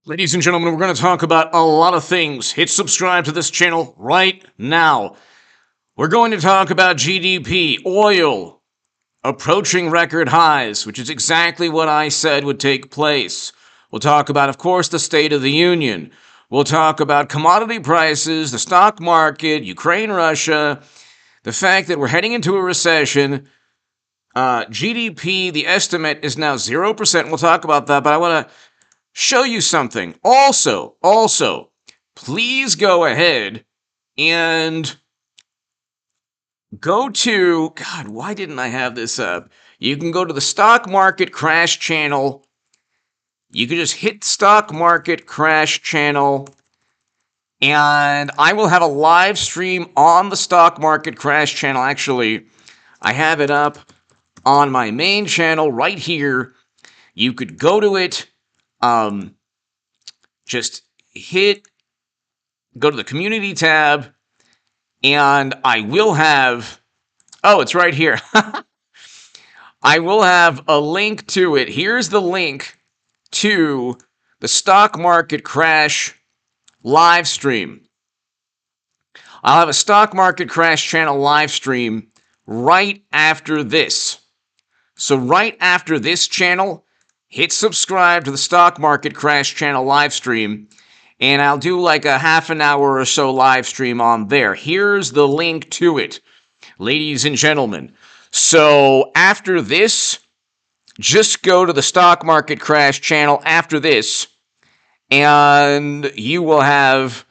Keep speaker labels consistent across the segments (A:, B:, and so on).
A: Ladies and gentlemen, we're going to talk about a lot of things. Hit subscribe to this channel right now. We're going to talk about GDP, oil, approaching record highs, which is exactly what I said would take place. We'll talk about, of course, the State of the Union. We'll talk about commodity prices, the stock market, Ukraine, Russia, the fact that we're heading into a recession. GDP, the estimate is now 0%. We'll talk about that, but I want to show you something. Also, please go ahead and go to, God, why didn't I have this up? You can go to the stock market crash channel. You can just hit stock market crash channel, and I will have a live stream on the stock market crash channel. Actually, I have it up on my main channel right here. You could go to it. Just go to the community tab, and I will have, it's right here. I will have a link to it. Here's the link to the stock market crash live stream. I'll have a stock market crash channel live stream right after this. So right after this channel, hit subscribe to the stock market crash channel live stream, and I'll do like a half an hour or so live stream on there. Here's the link to it, ladies and gentlemen. So after this, just go to the stock market crash channel after this, and you will have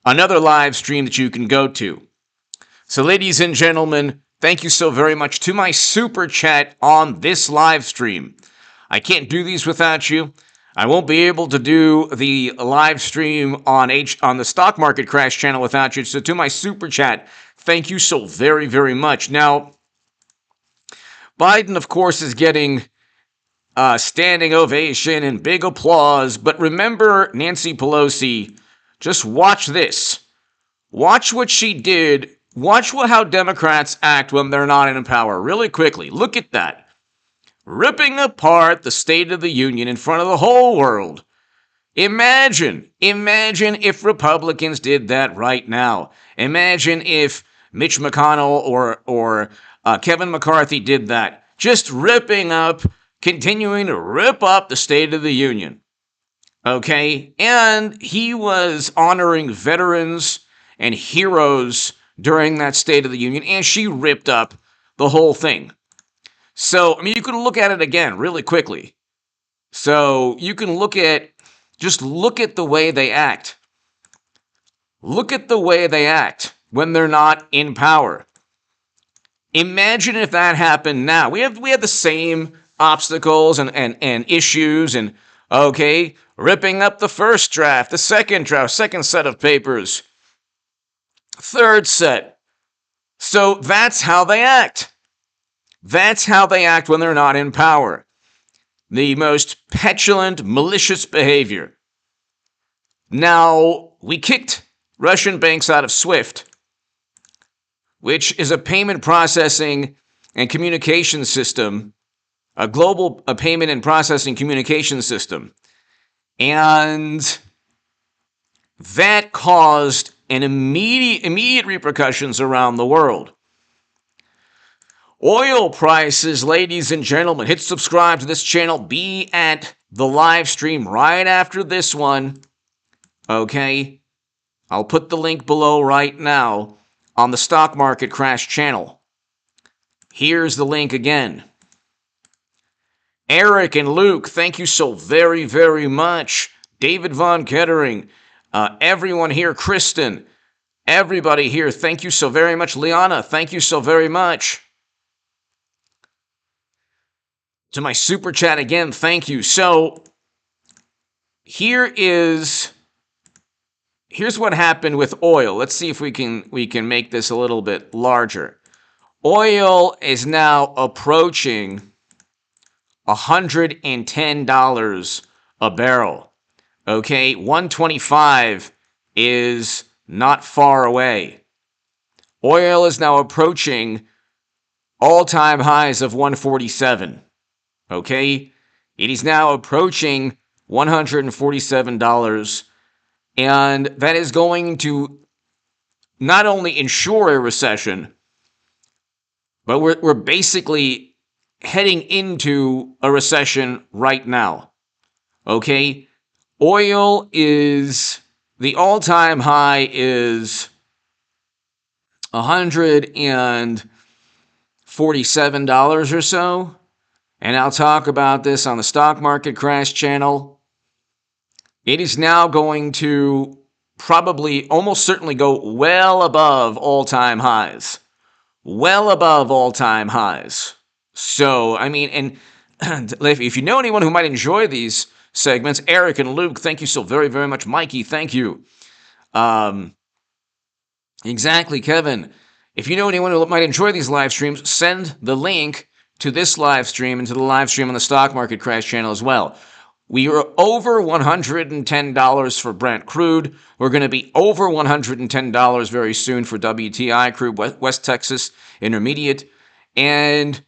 A: another live stream that you can go to. So ladies and gentlemen, thank you so very much to my super chat on this live stream. I can't do these without you. I won't be able to do the live stream on the stock market crash channel without you. So to my super chat, thank you so very, very much. Now, Biden, of course, is getting standing ovation and big applause. But remember Nancy Pelosi. Just watch this. Watch what she did. Watch how Democrats act when they're not in power. Really quickly, look at that. Ripping apart the State of the Union in front of the whole world. Imagine if Republicans did that right now. Imagine if Mitch McConnell or Kevin McCarthy did that. Just continuing to rip up the State of the Union. Okay? And he was honoring veterans and heroes during that State of the Union, and she ripped up the whole thing. So, I mean, you can look at it again really quickly. So, you can look at the way they act. Look at the way they act when they're not in power. Imagine if that happened now. We have the same obstacles and issues and, okay, ripping up the first draft, the second draft, second set of papers, third set. So that's how they act. That's how they act when they're not in power. The most petulant, malicious behavior. Now, we kicked Russian banks out of SWIFT, which is a payment processing and communication system, a global payment and processing communication system. And that caused an immediate repercussions around the world. Oil prices, ladies and gentlemen, hit subscribe to this channel. Be at the live stream right after this one. Okay? I'll put the link below right now on the stock market crash channel. Here's the link again. Eric and Luke, thank you so very, very much. David Von Kettering, everyone here, Kristen, everybody here, thank you so very much. Liana, thank you so very much. To my super chat again, thank you. So, here's what happened with oil. Let's see if we can make this a little bit larger. Oil is now approaching $110 a barrel. Okay, 125 is not far away. Oil is now approaching all-time highs of 147. Okay? It is now approaching $147, and that is going to not only ensure a recession, but we're basically heading into a recession right now. Okay? Oil is, the all-time high is $147 or so. And I'll talk about this on the Stock Market Crash channel. It is now going to probably almost certainly go well above all-time highs. Well above all-time highs. So, I mean, and if you know anyone who might enjoy these segments, Eric and Luke, thank you so very, very much. Mikey, thank you. Exactly, Kevin. If you know anyone who might enjoy these live streams, send the link to this live stream and to the live stream on the Stock Market Crash channel as well. We are over $110 for Brent crude. We're going to be over $110 very soon for WTI crude, West Texas Intermediate. And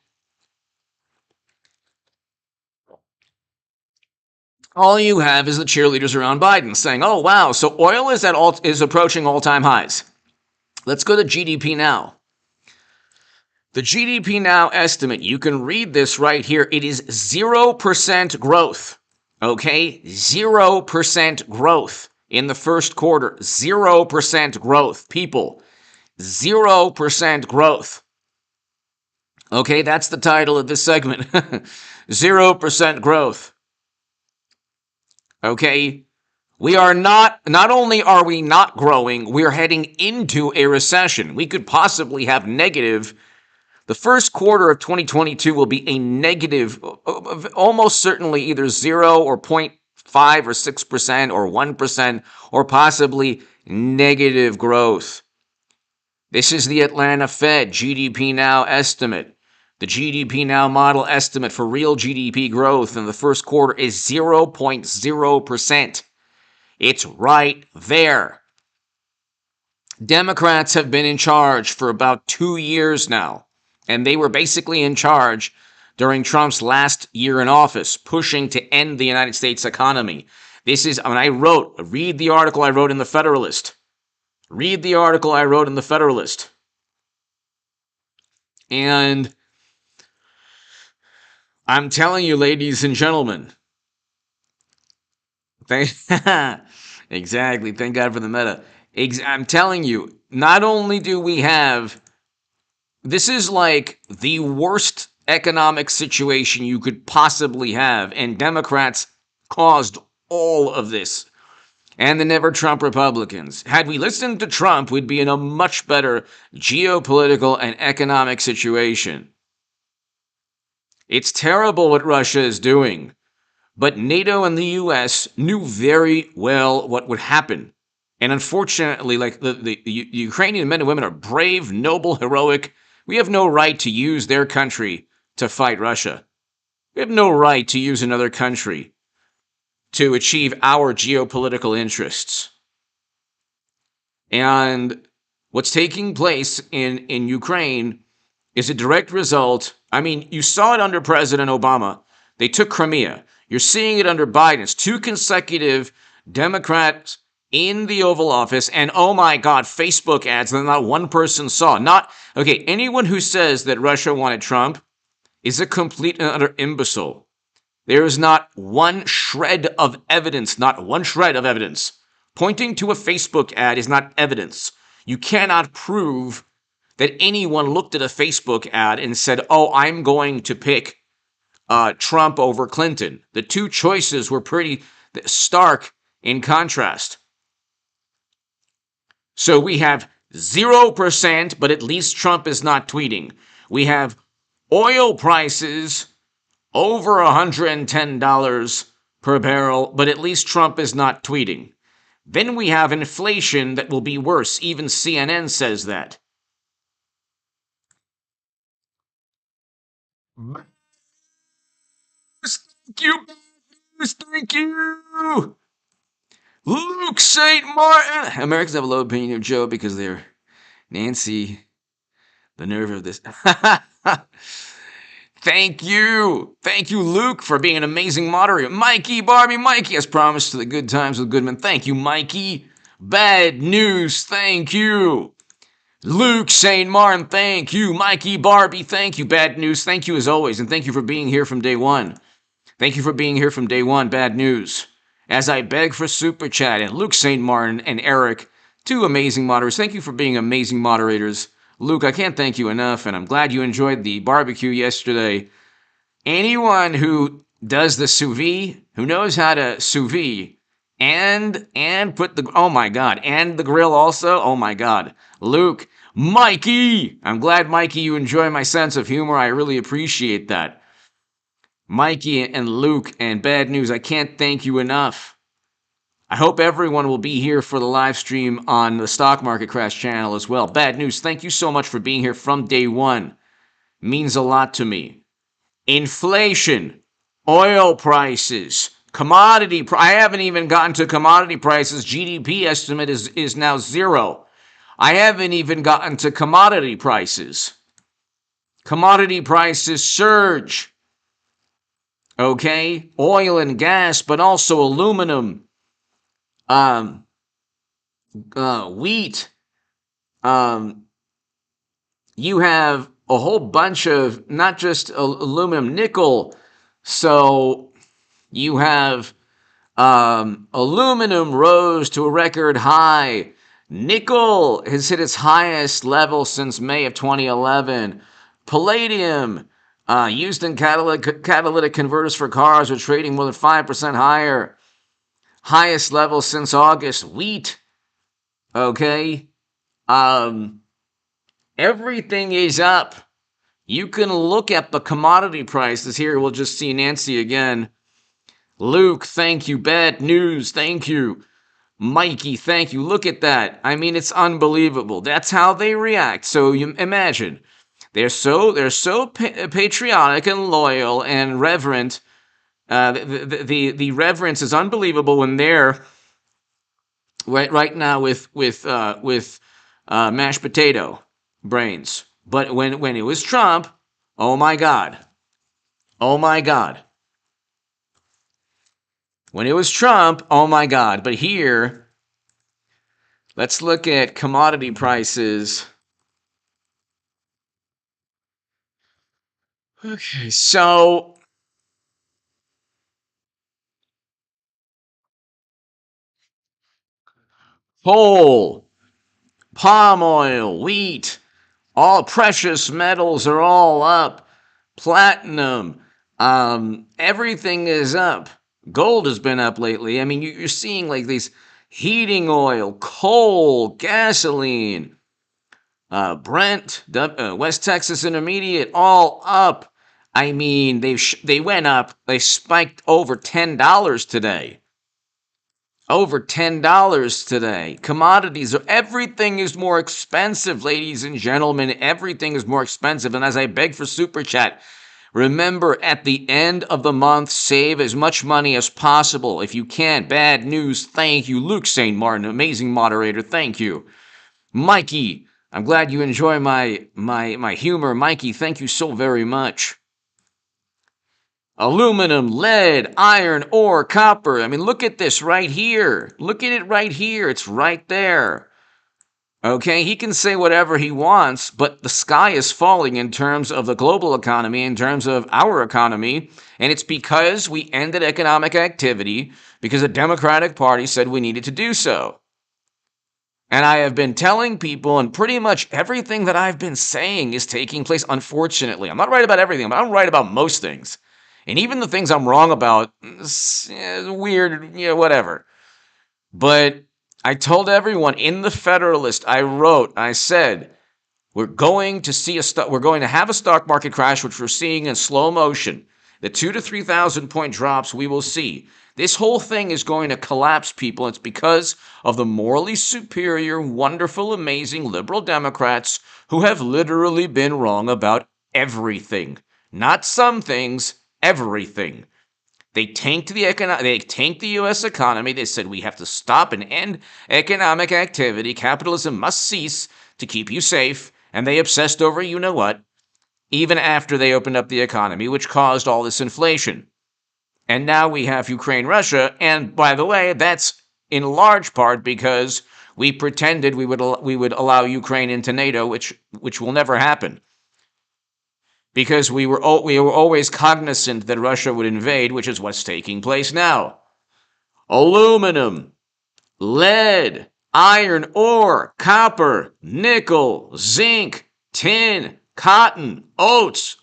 A: all you have is the cheerleaders around Biden saying, oh, wow, so oil is approaching all-time highs. Let's go to GDP now. The GDP now estimate, you can read this right here. It is 0% growth. Okay? 0% growth in the first quarter. 0% growth. People, 0% growth. Okay, that's the title of this segment. 0% growth. Okay? We are not only are we not growing, we're heading into a recession. We could possibly have negative. The first quarter of 2022 will be a negative, almost certainly either 0 or 0.5 or 6% or 1% or possibly negative growth. This is the Atlanta Fed GDP Now estimate. The GDP Now model estimate for real GDP growth in the first quarter is 0.0%. It's right there. Democrats have been in charge for about 2 years now. And they were basically in charge during Trump's last year in office, pushing to end the United States economy. This is, read the article I wrote in the Federalist. Read the article I wrote in the Federalist. And I'm telling you, ladies and gentlemen, exactly, thank God for the meta. I'm telling you, not only do we have, this is like the worst economic situation you could possibly have, and Democrats caused all of this. And the Never Trump Republicans. Had we listened to Trump, we'd be in a much better geopolitical and economic situation. It's terrible what Russia is doing, but NATO and the U.S. knew very well what would happen. And unfortunately, like the Ukrainian men and women are brave, noble, heroic. We have no right to use their country to fight Russia. We have no right to use another country to achieve our geopolitical interests. And what's taking place in Ukraine is a direct result. I mean, you saw it under President Obama. They took Crimea. You're seeing it under Biden's 2 consecutive Democrats in the Oval Office, and oh my God, Facebook ads that not one person saw. Anyone who says that Russia wanted Trump is a complete and utter imbecile. There is not one shred of evidence, Pointing to a Facebook ad is not evidence. You cannot prove that anyone looked at a Facebook ad and said, oh, I'm going to pick Trump over Clinton. The 2 choices were pretty stark in contrast. So we have 0%, but at least Trump is not tweeting. We have oil prices over $110 per barrel, but at least Trump is not tweeting. Then we have inflation that will be worse. Even CNN says that. Thank you. Luke St. Martin. Americans have a low opinion of Joe because they're Nancy. The nerve of this. Thank you. Thank you, Luke, for being an amazing moderator. Mikey, Barbie, Mikey, as promised to the good times with Goodman. Thank you, Mikey. Bad news, thank you. Luke St. Martin, thank you. Mikey, Barbie, thank you. Bad news, thank you as always. And thank you for being here from day one. Thank you for being here from day one, Bad news. As I beg for Super Chat, and Luke St. Martin and Eric, two amazing moderators. Thank you for being amazing moderators. Luke, I can't thank you enough, and I'm glad you enjoyed the barbecue yesterday. Anyone who does the sous vide, who knows how to sous vide, and put the, oh my God, and the grill also, oh my God. Luke, Mikey, I'm glad, Mikey, you enjoy my sense of humor. I really appreciate that. Mikey and Luke and Bad News, I can't thank you enough. I hope everyone will be here for the live stream on the Stock Market Crash channel as well. Bad News, thank you so much for being here from day one. Means a lot to me. Inflation, oil prices, commodity. I haven't even gotten to commodity prices. GDP estimate is now 0. I haven't even gotten to commodity prices. Commodity prices surge. Okay? Oil and gas, but also aluminum. Wheat, you have a whole bunch of not just aluminum, nickel. So you have aluminum rose to a record high. Nickel has hit its highest level since May of 2011. Palladium, used in catalytic converters for cars, are trading more than 5% higher. Highest level since August. Wheat, okay? Everything is up. You can look at the commodity prices here. We'll just see Nancy again. Luke, thank you. Bad News, thank you. Mikey, thank you. Look at that. I mean, it's unbelievable. That's how they react. So you imagine. They're so patriotic and loyal and reverent. The reverence is unbelievable when they're right now with mashed potato brains. But when it was Trump, oh my God. Oh my God. When it was Trump, oh my God. But here, let's look at commodity prices. Okay, so coal, palm oil, wheat, all precious metals are all up. Platinum, everything is up. Gold has been up lately. I mean, you're seeing like these heating oil, coal, gasoline, Brent, West Texas Intermediate, all up. I mean, they went up. They spiked over $10 today. Over $10 today. Commodities, everything is more expensive, ladies and gentlemen. Everything is more expensive. And as I beg for Super Chat, remember, at the end of the month, save as much money as possible. If you can, Bad News, thank you. Luke St. Martin, amazing moderator, thank you. Mikey, I'm glad you enjoy my humor. Mikey, thank you so very much. Aluminum, lead, iron, ore, copper. I mean, look at this right here. Look at it right here. It's right there. Okay, he can say whatever he wants, but the sky is falling in terms of the global economy, in terms of our economy, and it's because we ended economic activity because the Democratic Party said we needed to do so. And I have been telling people, and pretty much everything that I've been saying is taking place, unfortunately. I'm not right about everything, but I'm right about most things. And even the things I'm wrong about, weird, whatever. But I told everyone in the Federalist, I said, we're going to have a stock market crash, which we're seeing in slow motion. The 2,000 to 3,000 point drops we will see. This whole thing is going to collapse, people. It's because of the morally superior, wonderful, amazing liberal Democrats who have literally been wrong about everything. Not some things, everything. They tanked the U.S. economy. They said we have to stop and end economic activity. Capitalism must cease to keep you safe. And they obsessed over you know what. even after they opened up the economy, which caused all this inflation. And now we have Ukraine-Russia, and by the way, that's in large part because we pretended we would allow Ukraine into NATO, which will never happen. Because we were always cognizant that Russia would invade, which is what's taking place now. Aluminum, lead, iron ore, copper, nickel, zinc, tin, cotton, oats,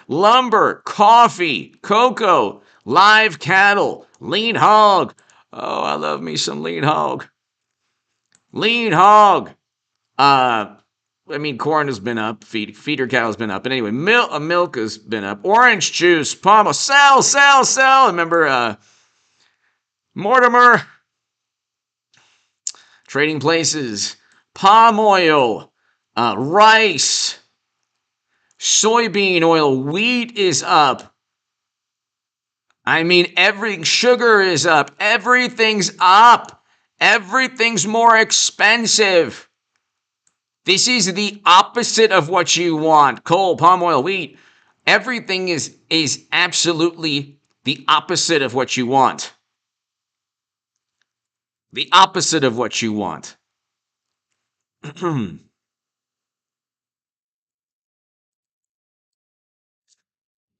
A: lumber, coffee, cocoa, live cattle, lean hog. Oh, I love me some lean hog. Lean hog. Corn has been up. Feeder cattle has been up. And anyway, milk has been up. Orange juice, palm oil, sell. Remember, Mortimer. Trading places, palm oil, rice, soybean oil, wheat is up. Sugar is up. Everything's up. Everything's more expensive. This is the opposite of what you want. Coal, palm oil, wheat. Everything is absolutely the opposite of what you want. The opposite of what you want.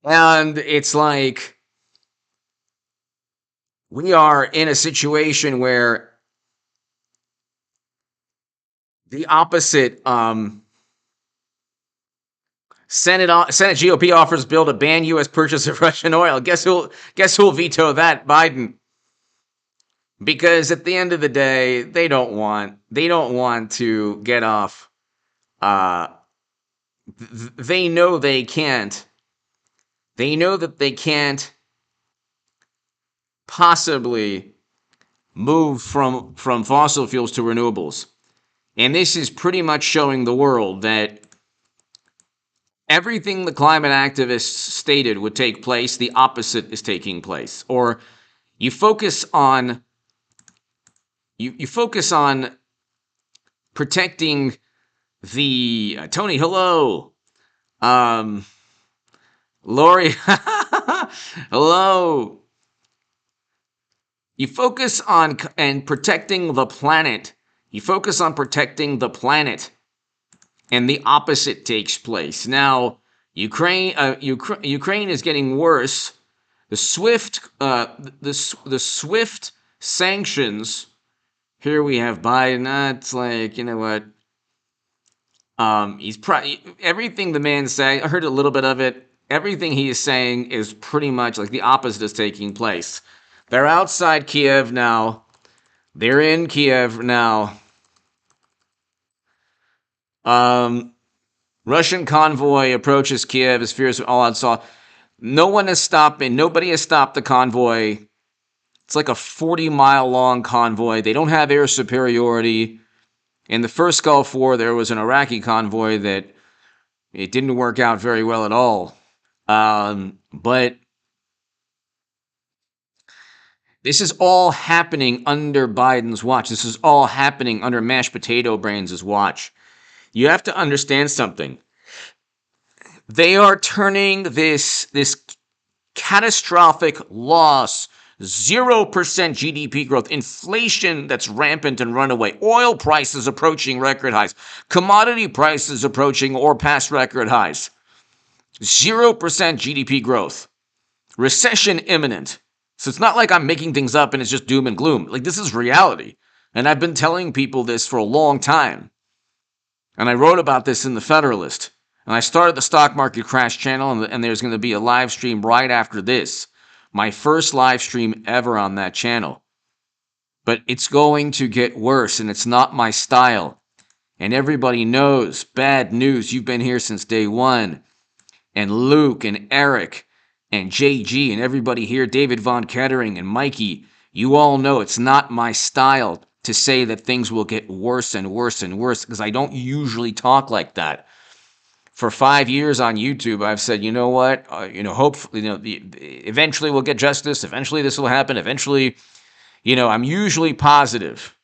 A: And it's like we are in a situation where the opposite, Senate GOP offers bill to ban U.S. purchase of Russian oil. Guess who'll veto that? Biden. Because at the end of the day, they don't want to get off. They know they can't. They know that they can't possibly move from fossil fuels to renewables. And this is pretty much showing the world that everything the climate activists stated would take place, the opposite is taking place. Or you focus on protecting the Tony, hello. Lori, hello. You focus on protecting the planet. You focus on protecting the planet, and the opposite takes place. Now, Ukraine is getting worse. The swift sanctions. Here we have Biden. It's like, you know what? He's everything the man saying. I heard a little bit of it. Everything he is saying is pretty much like the opposite is taking place. They're outside Kiev now. They're in Kiev now. Russian convoy approaches Kiev as fears all outside. Nobody has stopped the convoy. It's like a 40-mile long convoy. They don't have air superiority. In the first Gulf War, there was an Iraqi convoy that it didn't work out very well at all. But this is all happening under Biden's watch. This is all happening under mashed potato brains' watch. You have to understand something. They are turning this catastrophic loss, 0% GDP growth, inflation that's rampant and runaway, oil prices approaching record highs, commodity prices approaching or past record highs, 0% GDP growth, recession imminent. So it's not like I'm making things up and it's just doom and gloom. Like, this is reality. And I've been telling people this for a long time. And I wrote about this in the Federalist. And I started the Stock Market Crash channel, and there's going to be a live stream right after this. My first live stream ever on that channel. But it's going to get worse, and it's not my style. And everybody knows, bad news, you've been here since day one. And Luke and Eric and JG and everybody here, David Von Kettering and Mikey, you all know it's not my style to say that things will get worse and worse and worse, because I don't usually talk like that. For 5 years on YouTube, I've said, you know what, hopefully, eventually we'll get justice. Eventually this will happen. Eventually, I'm usually positive.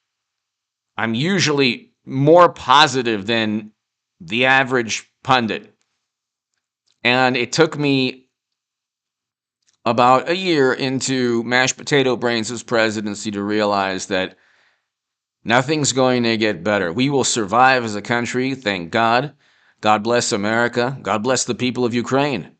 A: I'm usually more positive than the average pundit. And it took me about a year into mashed potato brains' presidency to realize that nothing's going to get better. We will survive as a country, thank God. God bless America. God bless the people of Ukraine.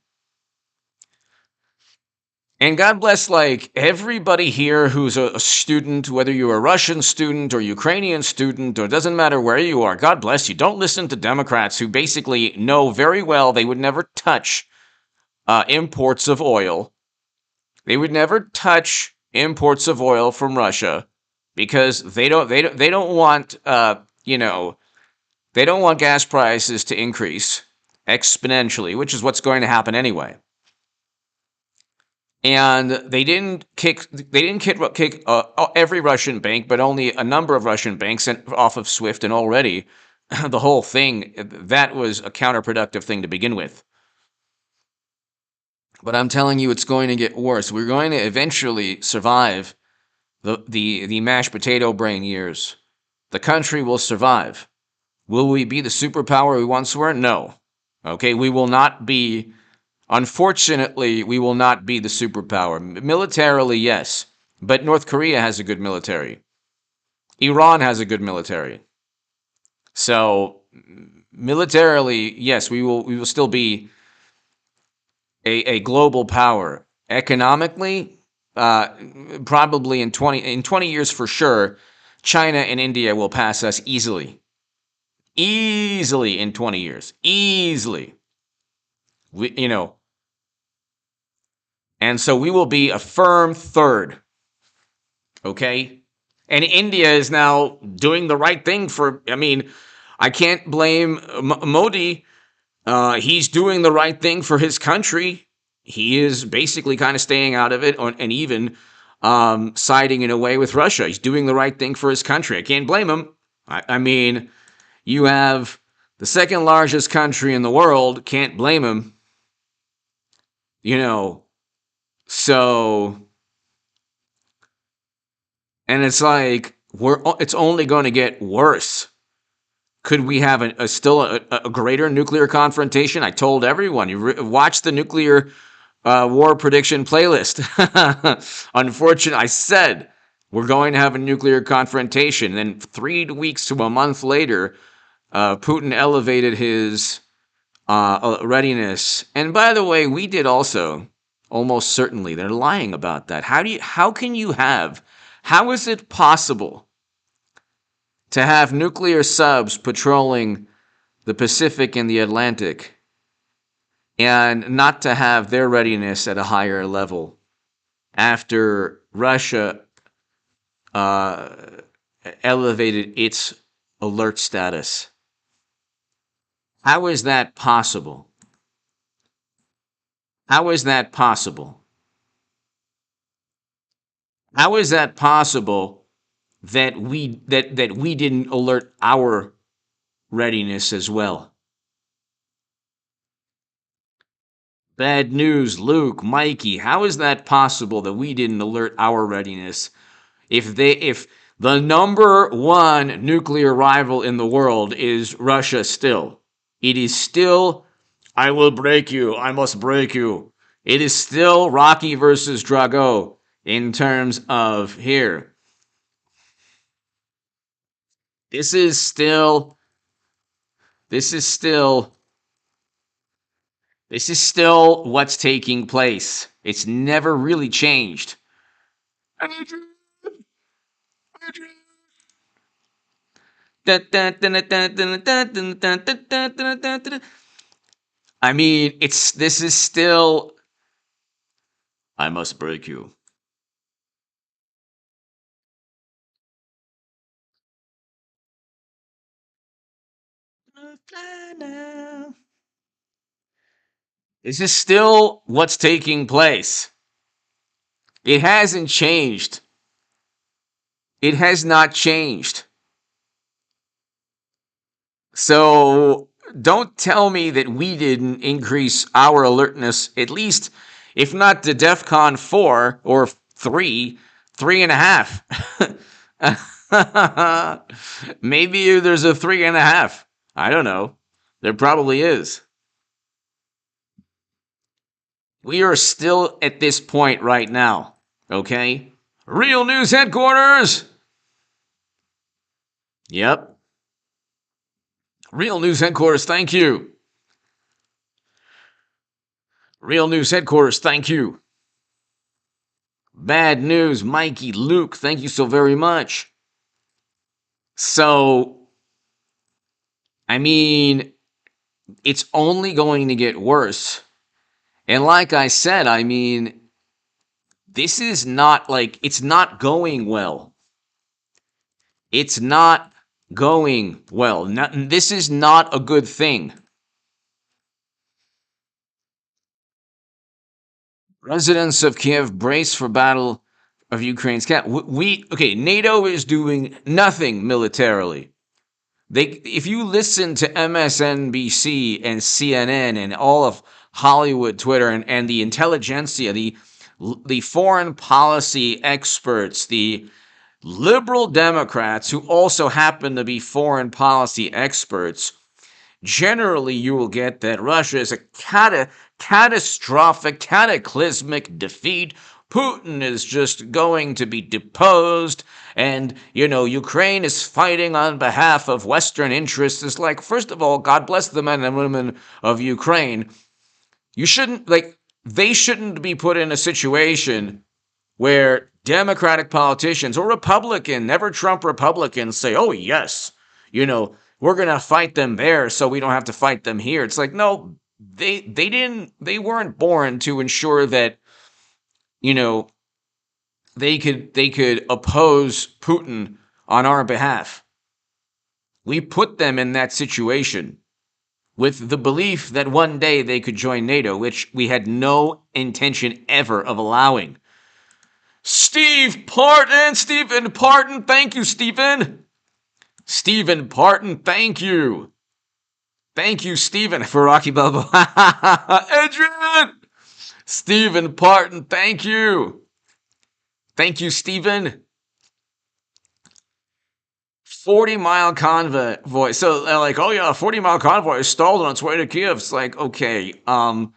A: And God bless, like, everybody here who's a student, whether you're a Russian student or Ukrainian student, or it doesn't matter where you are. God bless you. Don't listen to Democrats who basically know very well they would never touch imports of oil. They would never touch imports of oil from Russia because they don't want they don't want gas prices to increase exponentially, which is what's going to happen anyway. And they didn't kick every Russian bank, but only a number of Russian banks off of SWIFT, and already the whole thing, that was a counterproductive thing to begin with. But I'm telling you, it's going to get worse. We're going to eventually survive the mashed potato brain years. The country will survive. Will we be the superpower we once were? No. Okay, we will not be. Unfortunately, we will not be the superpower. Militarily, yes. But North Korea has a good military. Iran has a good military. So, militarily, yes, we will still be a global power. Economically, probably in 20 years for sure, China and India will pass us easily. Easily in 20 years. Easily. And so we will be a firm third. Okay? And India is now doing the right thing I can't blame Modi. He's doing the right thing for his country. He is basically kind of staying out of it and even siding in a way with Russia. He's doing the right thing for his country. I can't blame him. You have the second largest country in the world. Can't blame him. So, and it's like, it's only going to get worse. Could we have still a greater nuclear confrontation? I told everyone, watch the nuclear war prediction playlist. Unfortunately, I said we're going to have a nuclear confrontation. Then 3 weeks to a month later, Putin elevated his readiness. And by the way, we did also. Almost certainly. They're lying about that. How is it possible to have nuclear subs patrolling the Pacific and the Atlantic and not to have their readiness at a higher level after Russia elevated its alert status? How is that possible? How is that possible? How is that possible that we didn't alert our readiness as well? Bad news, Luke, Mikey. How is that possible that we didn't alert our readiness? If the number one nuclear rival in the world is Russia still, it is still, I will break you, I must break you. It is still Rocky versus Drago in terms of here. This is still what's taking place. It's never really changed. This is still, I must break you. This is still what's taking place. It hasn't changed. It has not changed. So don't tell me that we didn't increase our alertness, at least, if not to DEFCON 4 or 3, 3.5. Maybe there's a 3.5. I don't know. There probably is. We are still at this point right now. Okay? Real News Headquarters! Yep. Real News Headquarters, thank you. Real News Headquarters, thank you. Bad News, Mikey, Luke, thank you so very much. So, I mean, it's only going to get worse. And like I said, I mean, this is not like, it's not going well. It's not going well. This is not a good thing. Residents of Kiev brace for battle of Ukraine's cap. Okay, NATO is doing nothing militarily. If you listen to MSNBC and CNN and all of Hollywood, Twitter, and the intelligentsia, the foreign policy experts, the liberal Democrats who also happen to be foreign policy experts, generally you will get that Russia is a catastrophic, cataclysmic defeat. Putin is just going to be deposed, and, Ukraine is fighting on behalf of Western interests. It's like, first of all, God bless the men and women of Ukraine. They shouldn't be put in a situation where Democratic politicians or never Trump Republicans say, oh, yes, we're going to fight them there so we don't have to fight them here. It's like, no, they weren't born to ensure that, they could oppose Putin on our behalf. We put them in that situation with the belief that one day they could join NATO, which we had no intention ever of allowing. Stephen Parton, thank you, Stephen. Stephen Parton, thank you. Thank you, Stephen, for Rocky Balboa. Adrian! Stephen Parton, thank you. Thank you, Stephen. 40-mile convoy. So they're like, oh yeah, a 40-mile convoy is stalled on its way to Kiev. It's like, okay, all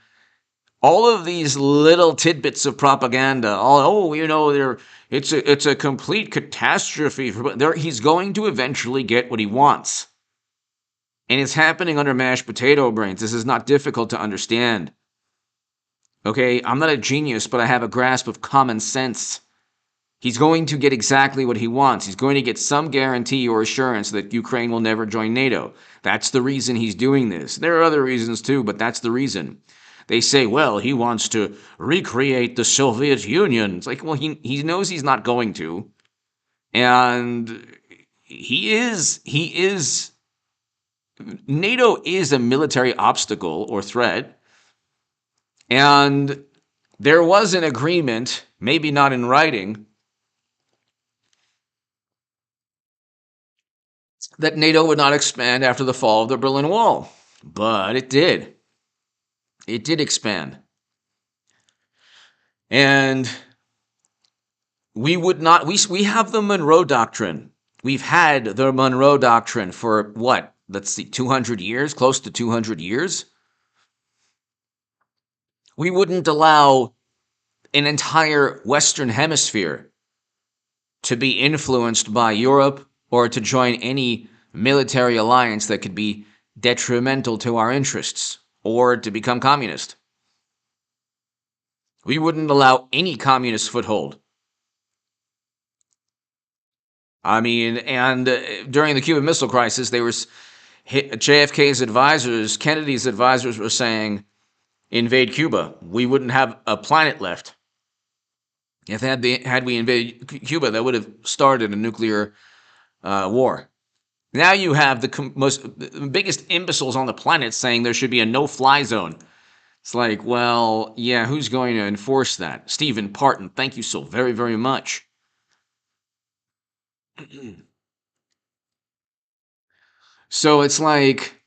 A: of these little tidbits of propaganda, it's a complete catastrophe. He's going to eventually get what he wants. And it's happening under mashed potato brains. This is not difficult to understand. Okay, I'm not a genius, but I have a grasp of common sense. He's going to get exactly what he wants. He's going to get some guarantee or assurance that Ukraine will never join NATO. That's the reason he's doing this. There are other reasons too, but that's the reason. They say, well, he wants to recreate the Soviet Union. It's like, well, he knows he's not going to. And NATO is a military obstacle or threat. And there was an agreement, maybe not in writing, that NATO would not expand after the fall of the Berlin Wall. But it did. It did expand. And we have the Monroe Doctrine. We've had the Monroe Doctrine for what? Let's see, 200 years, close to 200 years. We wouldn't allow an entire Western Hemisphere to be influenced by Europe or to join any military alliance that could be detrimental to our interests or to become communist. We wouldn't allow any communist foothold. I mean, and during the Cuban Missile Crisis, JFK's advisors, Kennedy's advisors were saying, invade Cuba. We wouldn't have a planet left. Had we invaded Cuba, that would have started a nuclear war. Now you have the biggest imbeciles on the planet saying there should be a no-fly zone. It's like, well, yeah, who's going to enforce that? Stephen Parton, thank you so very, very much. So it's like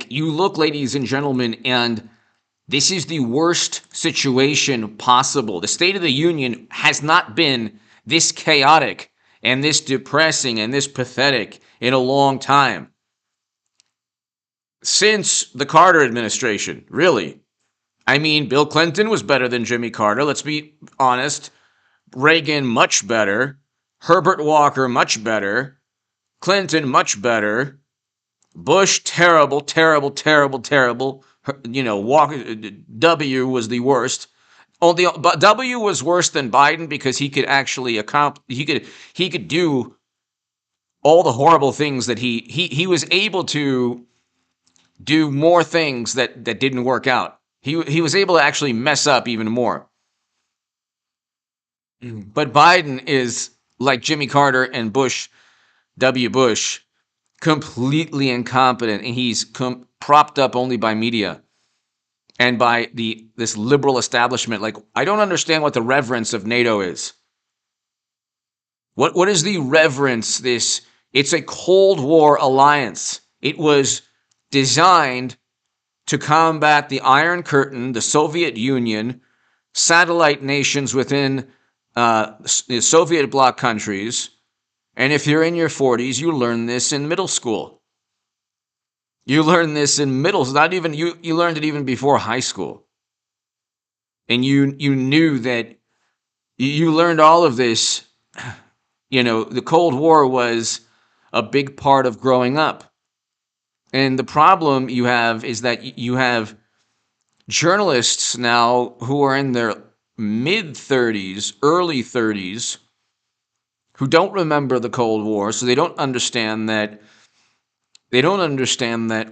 A: you look, ladies and gentlemen, and this is the worst situation possible. The State of the Union has not been this chaotic and this depressing and this pathetic in a long time. Since the Carter administration, really. I mean, Bill Clinton was better than Jimmy Carter, let's be honest. Reagan, much better. Herbert Walker, much better. Clinton, much better. Bush, terrible, terrible, terrible, terrible. Walker, W was the worst. Only W was worse than Biden because he could actually he could do all the horrible things that he was able to do more things that didn't work out. He was able to actually mess up even more. But Biden is like Jimmy Carter and Bush, W. Bush, completely incompetent, and he's propped up only by media and by this liberal establishment. Like, I don't understand what the reverence of NATO is. What is the reverence? It's a Cold War alliance. It was designed to combat the Iron Curtain, the Soviet Union, satellite nations within the Soviet bloc countries. And if you're in your 40s, you learn this in middle school. You learn this in you learned it even before high school. And you knew that you learned all of this. The Cold War was a big part of growing up. And the problem you have is that you have journalists now who are in their mid-30s, early 30s, who don't remember the Cold War, so they don't understand that.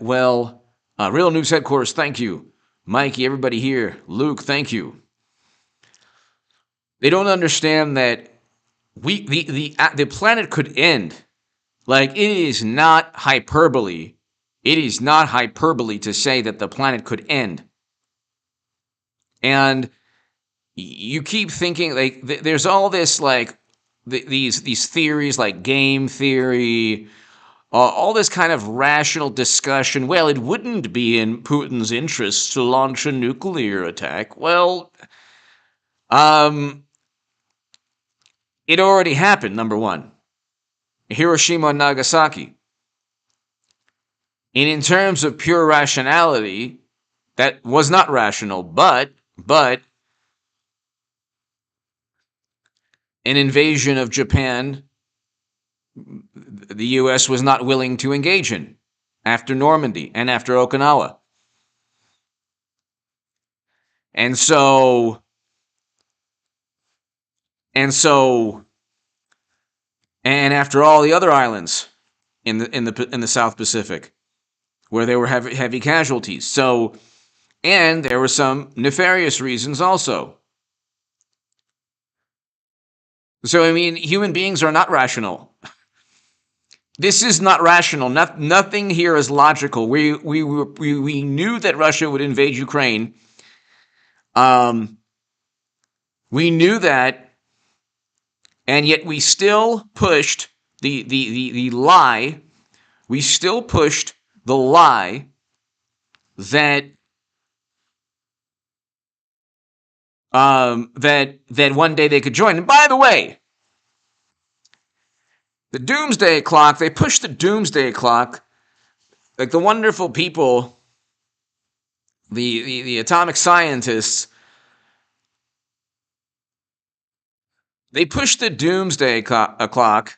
A: Well, Real News Headquarters, thank you. Mikey, everybody here. Luke, thank you. They don't understand that the planet could end. Like, it is not hyperbole. It is not hyperbole to say that the planet could end. And you keep thinking, like, there's all this, like, these theories, like game theory, all this kind of rational discussion. Well, it wouldn't be in Putin's interests to launch a nuclear attack. Well, it already happened, number one. Hiroshima and Nagasaki. And in terms of pure rationality, that was not rational, but an invasion of Japan, the U.S. was not willing to engage in after Normandy and after Okinawa. And after all the other islands in the South Pacific, where there were heavy casualties. So, and there were some nefarious reasons also. So, I mean, human beings are not rational. This is not rational. Nothing here is logical. We knew that Russia would invade Ukraine. We knew that, and yet we still pushed the lie. We still pushed the lie that that one day they could join. And by the way, the Doomsday Clock, they pushed the Doomsday Clock, like the wonderful people, the atomic scientists, they pushed the Doomsday Clock,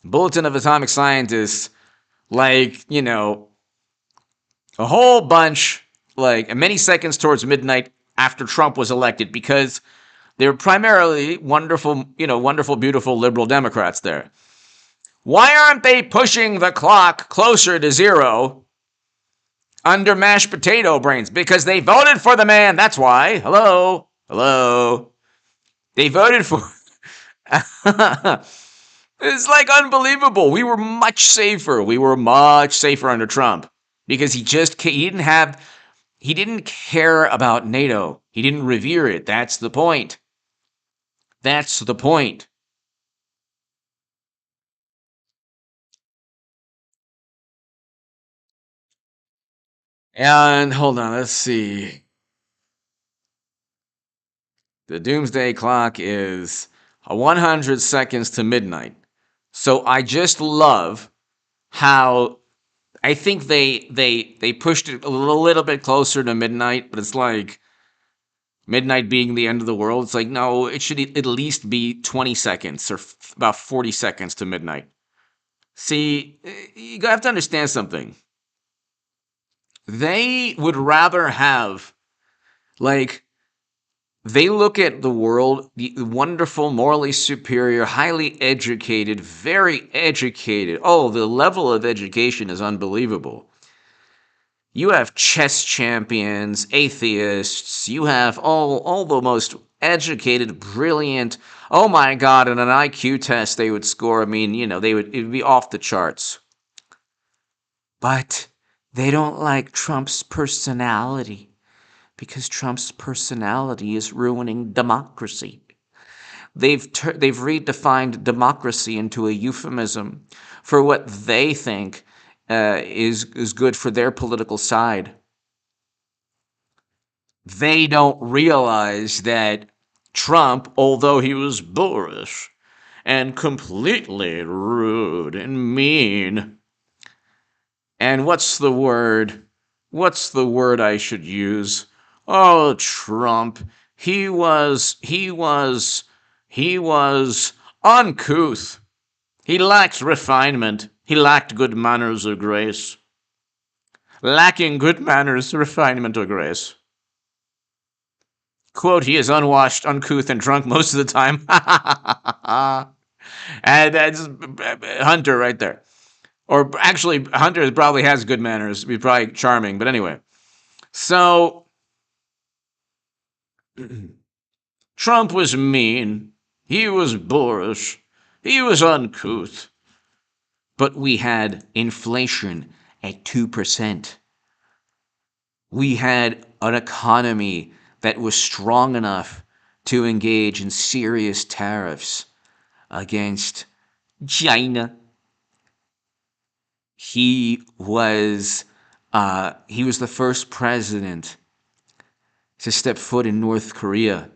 A: Bulletin of Atomic Scientists, like, a whole bunch, like many seconds towards midnight after Trump was elected, because they were primarily wonderful, beautiful liberal Democrats there. Why aren't they pushing the clock closer to zero under mashed potato brains? Because they voted for the man. That's why. Hello. They voted for... It's like unbelievable. We were much safer. Under Trump, because he didn't care about NATO. He didn't revere it. That's the point. And hold on, let's see. The Doomsday Clock is 100 seconds to midnight. So I just love how I think they pushed it a little bit closer to midnight, but it's like midnight being the end of the world. It's like, no, it should at least be 20 seconds or about 40 seconds to midnight. See, you have to understand something. They would rather have, like, they look at the world, the wonderful, morally superior, highly educated, very educated. Oh, the level of education is unbelievable. You have chess champions, atheists, you have all the most educated, brilliant. Oh my God, in an IQ test they would score, I mean, it would be off the charts. But they don't like Trump's personality because Trump's personality is ruining democracy. They've redefined democracy into a euphemism for what they think is good for their political side. They don't realize that Trump, although he was boorish and completely rude and mean, and what's the word? What's the word I should use? Oh, Trump. He was uncouth. He lacked refinement. He lacked good manners or grace. Lacking good manners, refinement, or grace. Quote, he is unwashed, uncouth, and drunk most of the time. And that's Hunter right there. Or actually, Hunter probably has good manners. He's probably charming. But anyway. So, Trump was mean. He was boorish. He was uncouth. But we had inflation at 2%. We had an economy that was strong enough to engage in serious tariffs against China. He was the first president to step foot in North Korea.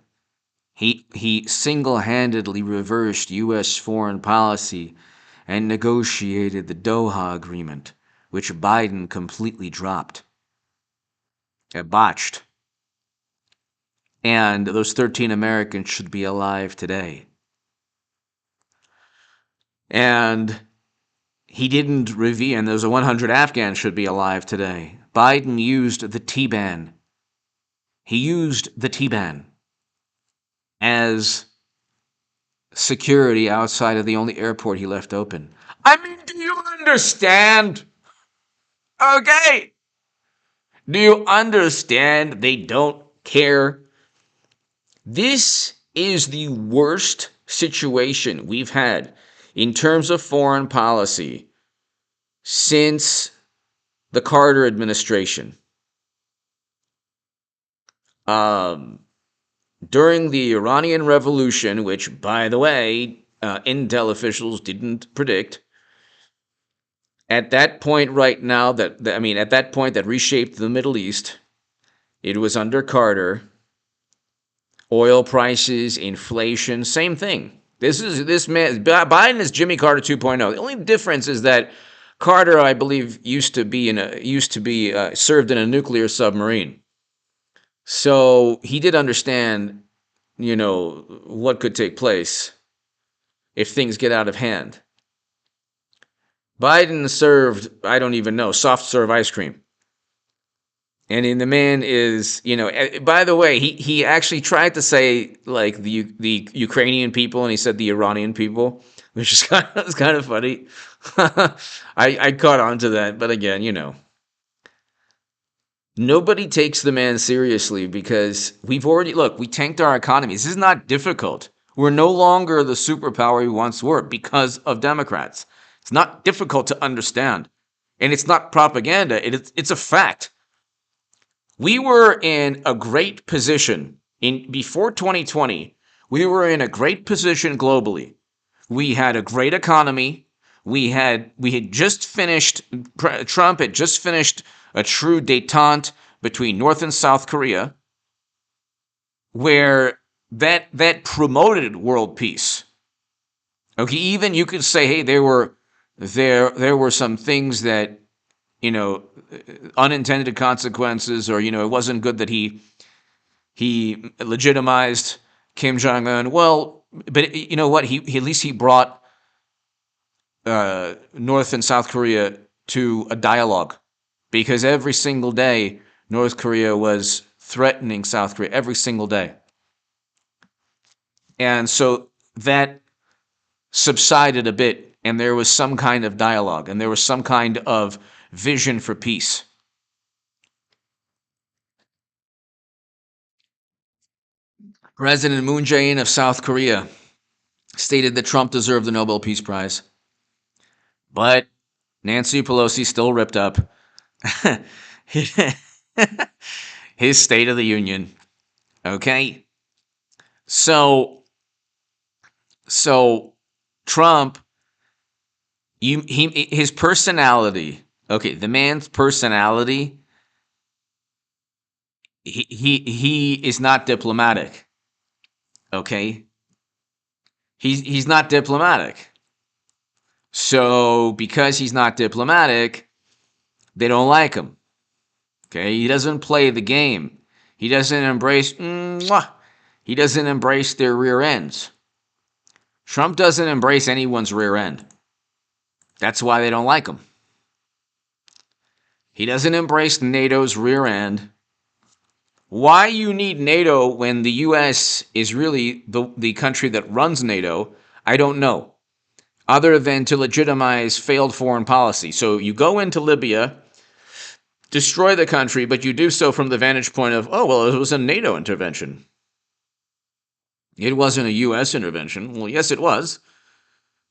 A: He single-handedly reversed U.S. foreign policy and negotiated the Doha Agreement, which Biden completely dropped. Botched. And those 13 Americans should be alive today. And he didn't reveal, and those 100 Afghans should be alive today. Biden used the T-ban. He used the T-ban as security outside of the only airport he left open. I mean, do you understand? Okay. Do you understand they don't care? This is the worst situation we've had in terms of foreign policy since the Carter administration. During the Iranian Revolution, which, by the way, intel officials didn't predict, at that point right now, at that point that reshaped the Middle East, it was under Carter. Oil prices, inflation, same thing. This man, Biden is Jimmy Carter 2.0. The only difference is that Carter, I believe, used to be served in a nuclear submarine. So he did understand, what could take place if things get out of hand. Biden served, I don't even know, soft serve ice cream. And the man is, by the way, he actually tried to say like the Ukrainian people, and he said the Iranian people, which is kind of funny. I caught on to that, but again, nobody takes the man seriously because we tanked our economy. This is not difficult. We're no longer the superpower we once were because of Democrats. It's not difficult to understand, and it's not propaganda. It's a fact. We were in a great position before 2020. We were in a great position globally. We had a great economy. We had just finished. Trump had just finished a true détente between North and South Korea, where that promoted world peace. Okay, even you could say, hey, there were some things that, you know, unintended consequences, or it wasn't good that he legitimized Kim Jong Un. Well, but you know what? He at least he brought North and South Korea to a dialogue, because every single day North Korea was threatening South Korea every single day, and so that subsided a bit, and there was some kind of dialogue, and there was some kind of vision for peace. President Moon Jae-in of South Korea stated that Trump deserved the Nobel Peace Prize, but Nancy Pelosi still ripped up his State of the Union. Okay, so so Trump, his personality. Okay, the man's personality. He is not diplomatic. Okay, he's not diplomatic. So because he's not diplomatic, they don't like him. Okay, he doesn't play the game. He doesn't embrace. He doesn't embrace their rear ends. Trump doesn't embrace anyone's rear end. That's why they don't like him. He doesn't embrace NATO's rear end. Why you need NATO when the U.S. is really the country that runs NATO, I don't know, other than to legitimize failed foreign policy. So you go into Libya, destroy the country, but you do so from the vantage point of, oh, well, it was a NATO intervention. It wasn't a U.S. intervention. Well, yes, it was.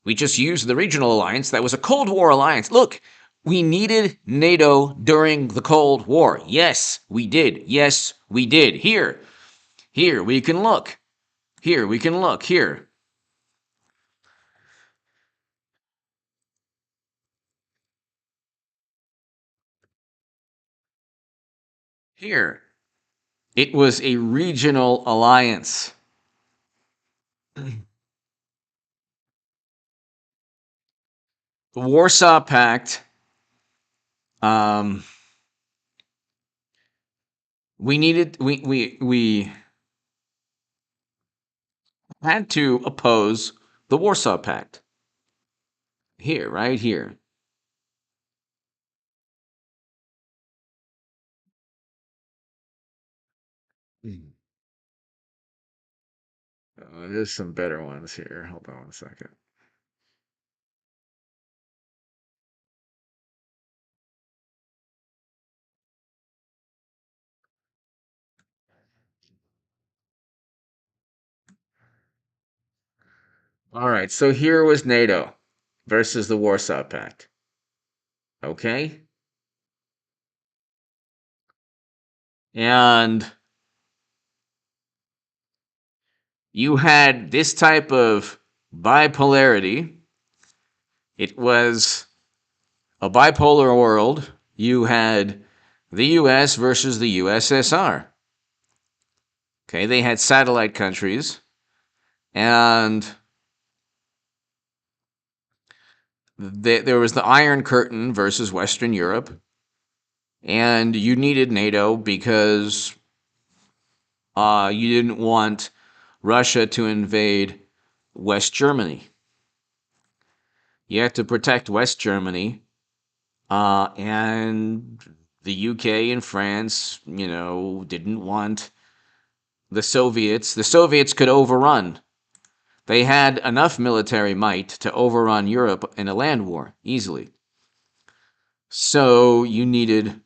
A: We just used the regional alliance. That was a Cold War alliance. Look, we needed NATO during the Cold War. Yes, we did. Yes, we did. Here, we can look. Here, we can look. Here. Here. It was a regional alliance. The Warsaw Pact, um, we had to oppose the Warsaw Pact. Here, right here. Mm. There's some better ones here. Hold on one second. All right, so here was NATO versus the Warsaw Pact. Okay? And you had this type of bipolarity. It was a bipolar world. You had the US versus the USSR. Okay, they had satellite countries, and there was the Iron Curtain versus Western Europe, and you needed NATO because you didn't want Russia to invade West Germany. You had to protect West Germany, and the UK and France, didn't want the Soviets. The Soviets could overrun. They had enough military might to overrun Europe in a land war easily. So you needed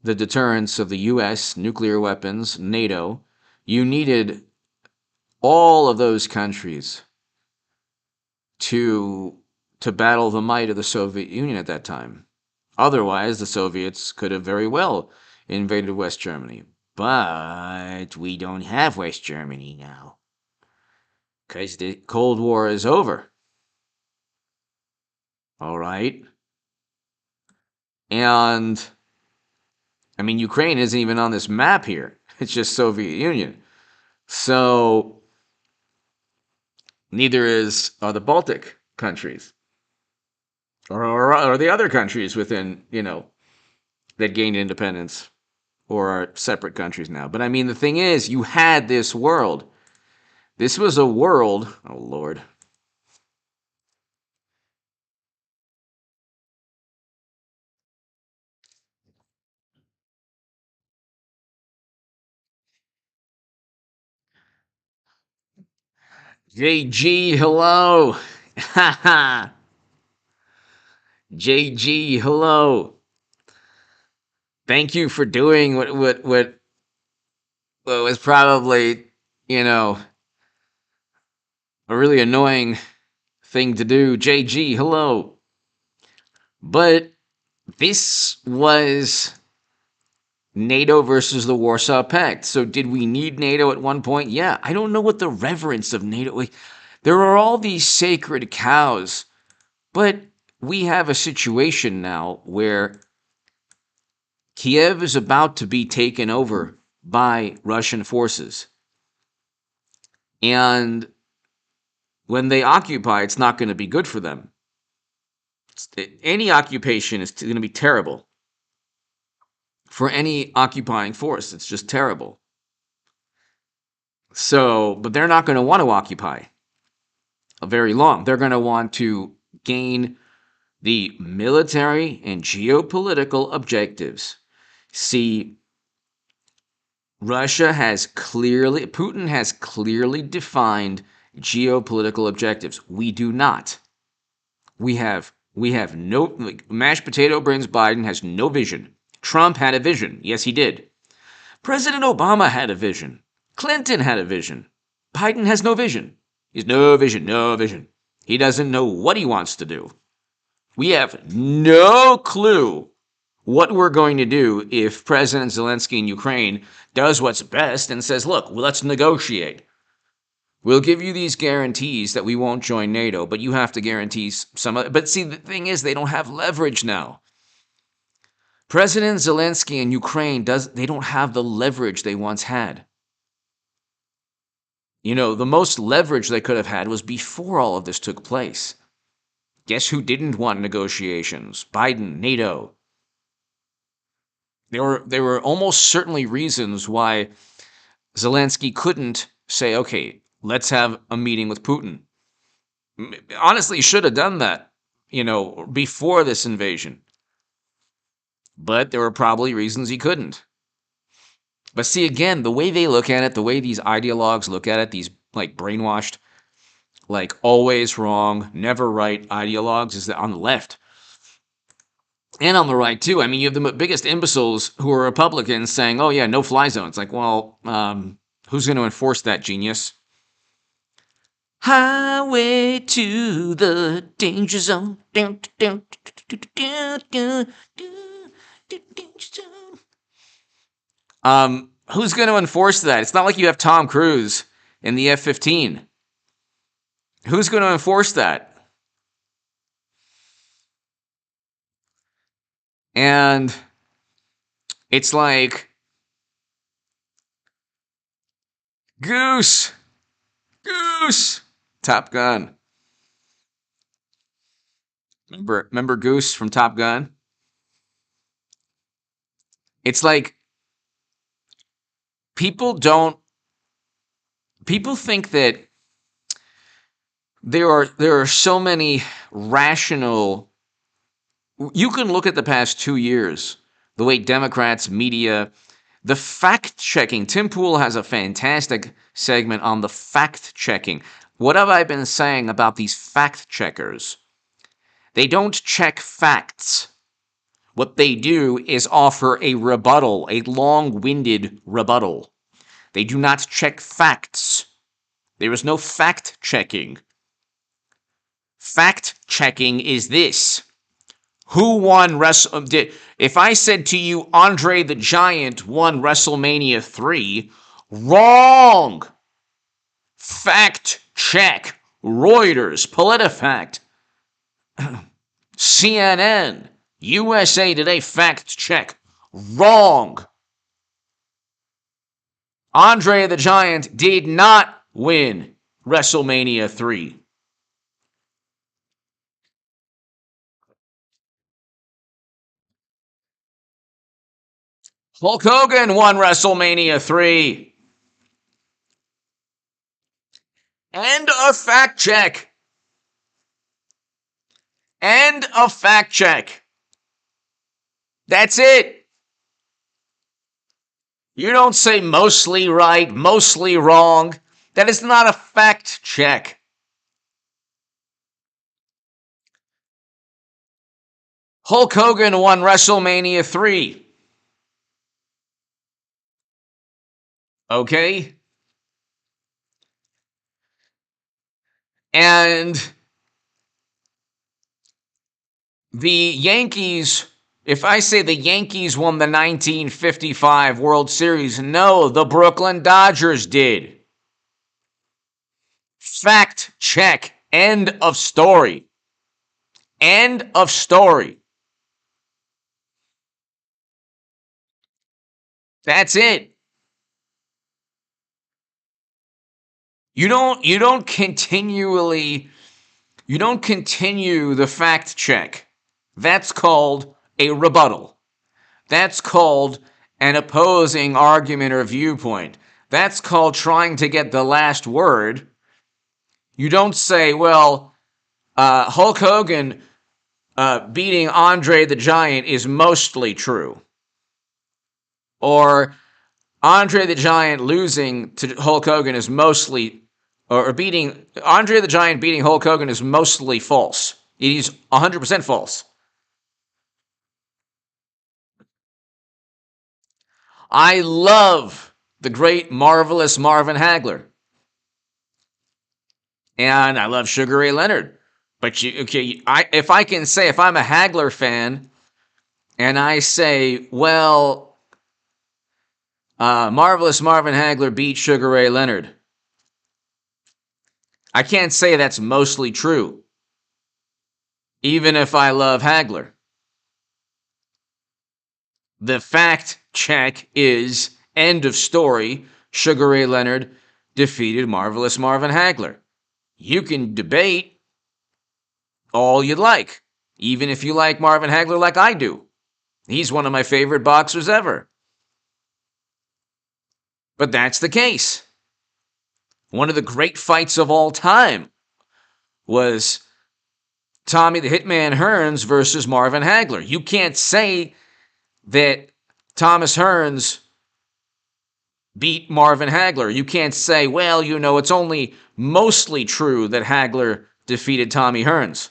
A: the deterrence of the US, nuclear weapons, NATO. You needed all of those countries to battle the might of the Soviet Union at that time. Otherwise, the Soviets could have very well invaded West Germany. But we don't have West Germany now, because the Cold War is over. All right? And, I mean, Ukraine isn't even on this map here. It's just Soviet Union. So, Neither are the Baltic countries or the other countries within, that gained independence or are separate countries now. But I mean, the thing is, you had this world. This was a world. Oh, Lord. JG, hello. Haha. JG, hello. Thank you for doing what was probably, a really annoying thing to do. JG, hello. But this was NATO versus the Warsaw Pact. So did we need NATO at one point? Yeah. I don't know what the reverence of NATO. There are all these sacred cows, but we have a situation now where Kiev is about to be taken over by Russian forces. And when they occupy, it's not going to be good for them. Any occupation is going to be terrible. For any occupying force, it's just terrible. So, but they're not going to want to occupy very long. They're going to want to gain the military and geopolitical objectives. See, Putin has clearly defined geopolitical objectives. We do not. We have no, mashed potato brains Biden has no vision. Trump had a vision. Yes, he did. President Obama had a vision. Clinton had a vision. Biden has no vision. He's no vision. He doesn't know what he wants to do. We have no clue what we're going to do if President Zelensky in Ukraine does what's best and says, look, let's negotiate. We'll give you these guarantees that we won't join NATO, but you have to guarantee some other. But see, the thing is, they don't have leverage now. President Zelensky in Ukraine they don't have the leverage they once had. The most leverage they could have had was before all of this took place. Guess who didn't want negotiations? Biden, NATO. There were almost certainly reasons why Zelensky couldn't say, okay, let's have a meeting with Putin. Honestly, should have done that, before this invasion. But there were probably reasons he couldn't. But see, again, the way they look at it, the way these ideologues look at it, these brainwashed, always wrong, never right ideologues, is that on the left. And on the right, too. I mean, you have the biggest imbeciles who are Republicans saying, oh, yeah, no-fly zones. Well, who's going to enforce that, genius? Highway to the danger zone. Who's going to enforce that? It's not like you have Tom Cruise in the F-15. Who's going to enforce that? And it's like, Goose, Top Gun. Remember Goose from Top Gun? It's like people think that there are so many rational. You can look at the past 2 years, the way Democrats, media, the fact-checking. Tim Pool has a fantastic segment on the fact-checking. What have I been saying about these fact-checkers? They don't check facts. What they do is offer a rebuttal, a long-winded rebuttal. They do not check facts. There is no fact-checking. Fact-checking is this. Who won if I said to you Andre the Giant won WrestleMania 3, wrong. Fact check. Reuters, PolitiFact, CNN, USA Today, fact check. Wrong. Andre the Giant did not win WrestleMania 3. Hulk Hogan won WrestleMania 3. And a fact check. And a fact check. That's it. You don't say mostly right, mostly wrong. That is not a fact check. Hulk Hogan won WrestleMania 3. Okay? And the Yankees, if I say the Yankees won the 1955 World Series, no, the Brooklyn Dodgers did. Fact check. End of story. End of story. That's it. You don't continue the fact check. That's called a rebuttal. That's called an opposing argument or viewpoint. That's called trying to get the last word. You don't say, well, Hulk Hogan beating Andre the Giant is mostly true. Or Andre the Giant losing to Hulk Hogan is mostly, or beating, Andre the Giant beating Hulk Hogan is mostly false. It is 100% false. I love the great, marvelous Marvin Hagler. And I love Sugar Ray Leonard. But if I can say, if I'm a Hagler fan, and I say, well, marvelous Marvin Hagler beat Sugar Ray Leonard, I can't say that's mostly true, even if I love Hagler. The fact check is, end of story, Sugar Ray Leonard defeated marvelous Marvin Hagler. You can debate all you'd like, even if you like Marvin Hagler like I do. He's one of my favorite boxers ever. But that's the case. One of the great fights of all time was Tommy the Hitman Hearns versus Marvin Hagler. You can't say that Thomas Hearns beat Marvin Hagler. You can't say, well, it's only mostly true that Hagler defeated Tommy Hearns.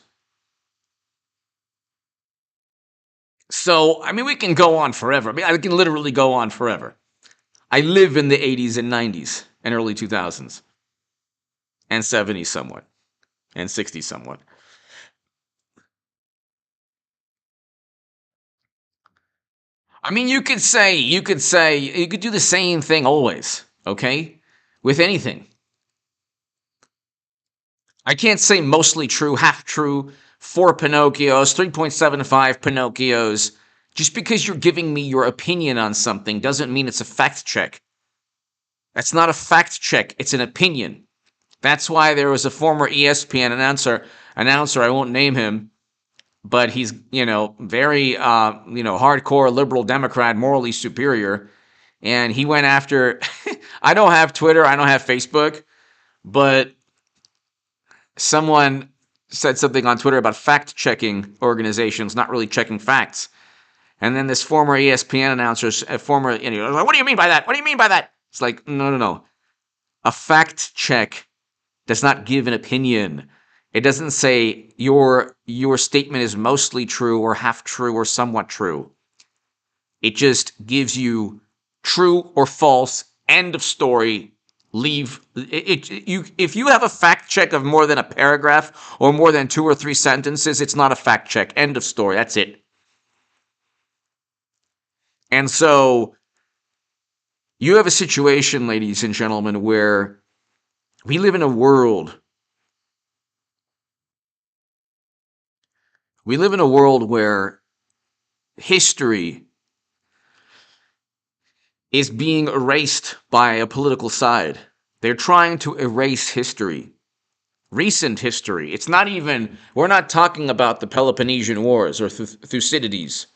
A: So, we can go on forever. I can literally go on forever. I live in the 80s and 90s and early 2000s. And 70s somewhat. And 60s somewhat. You could do the same thing always, okay? With anything. I can't say mostly true, half true, 4 Pinocchios, 3.75 Pinocchios. Just because you're giving me your opinion on something doesn't mean it's a fact check. That's not a fact check, it's an opinion. That's why there was a former ESPN announcer, I won't name him, but he's, very, hardcore liberal Democrat, morally superior. And he went after, I don't have Twitter, I don't have Facebook, but someone said something on Twitter about fact-checking organizations not really checking facts. And then this former ESPN announcer, what do you mean by that? What do you mean by that? It's like, no. A fact check does not give an opinion. It doesn't say your statement is mostly true or half true or somewhat true. It just gives you true or false, end of story. If you have a fact check of more than a paragraph or more than 2 or 3 sentences, it's not a fact check. End of story. That's it. And so you have a situation, ladies and gentlemen, where we live in a world. We live in a world where history is being erased by a political side. They're trying to erase history, recent history. It's not even, we're not talking about the Peloponnesian Wars or Thucydides.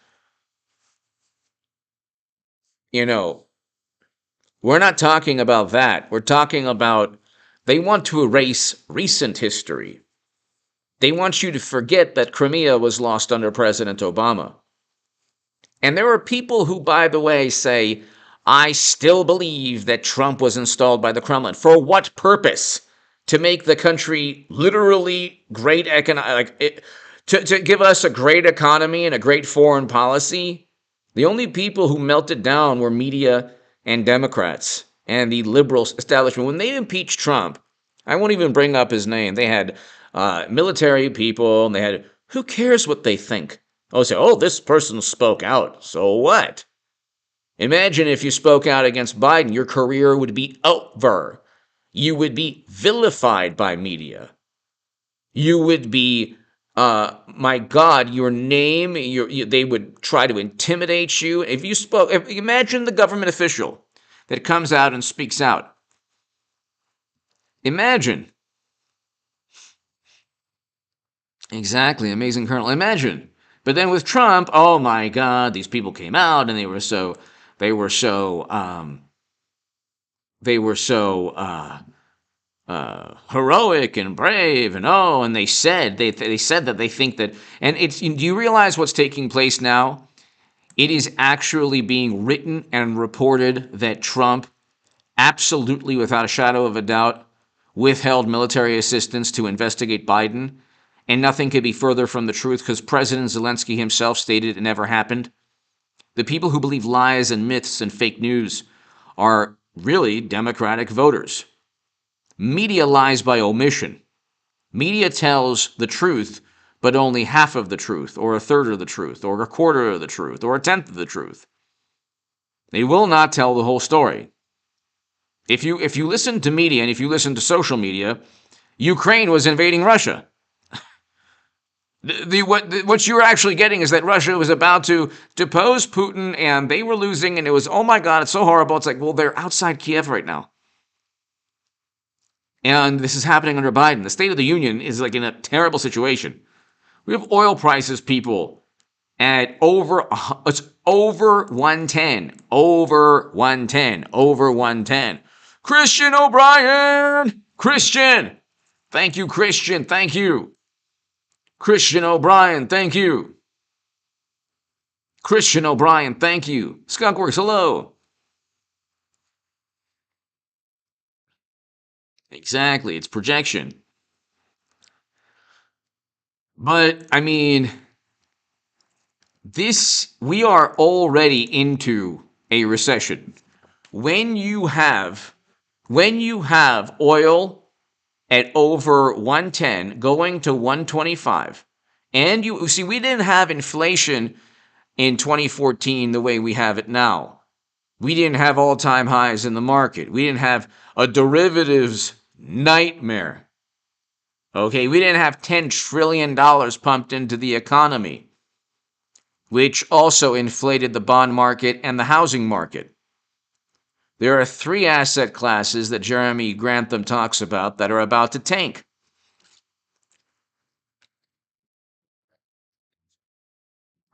A: You know, we're not talking about that. We're talking about they want to erase recent history. They want you to forget that Crimea was lost under President Obama. And there are people who, by the way, say, I still believe that Trump was installed by the Kremlin. For what purpose? To make the country literally great to give us a great economy and a great foreign policy? The only people who melted down were media and Democrats and the liberal establishment. When they impeached Trump, I won't even bring up his name. They had military people, and they had, who cares what they think? Oh, say, oh, this person spoke out. So what? Imagine if you spoke out against Biden, your career would be over. You would be vilified by media. You would be, my God, your name, they would try to intimidate you. If you spoke, imagine the government official that comes out and speaks out. Imagine. Exactly, amazing Colonel. Imagine. But then with Trump, oh my God, these people came out and they were so heroic and brave, and they said that they think that, and it's, do you realize what's taking place now? It is actually being written and reported that Trump, absolutely without a shadow of a doubt, withheld military assistance to investigate Biden, and nothing could be further from the truth because President Zelensky himself stated it never happened. The people who believe lies and myths and fake news are really Democratic voters. Media lies by omission. Media tells the truth, but only half of the truth, or a third of the truth, or a quarter of the truth, or a tenth of the truth. They will not tell the whole story. If you listen to media and if you listen to social media, Ukraine was invading Russia. What you're actually getting is that Russia was about to depose Putin and they were losing, and it was, oh my God, it's so horrible. It's like, well, they're outside Kiev right now. And this is happening under Biden. The State of the Union is like in a terrible situation. We have oil prices, people, at it's over 110. Over 110. Over 110. Christian O'Brien! Christian! Thank you, Christian. Thank you. Christian O'Brien, thank you. Christian O'Brien, thank you. Skunkworks, hello. Exactly, it's projection. But, I mean, we are already into a recession. When you have oil at over 110 going to 125, and you see, we didn't have inflation in 2014 the way we have it now. We didn't have all-time highs in the market. We didn't have a derivatives nightmare. Okay, we didn't have $10 trillion pumped into the economy, which also inflated the bond market and the housing market. There are 3 asset classes that Jeremy Grantham talks about that are about to tank.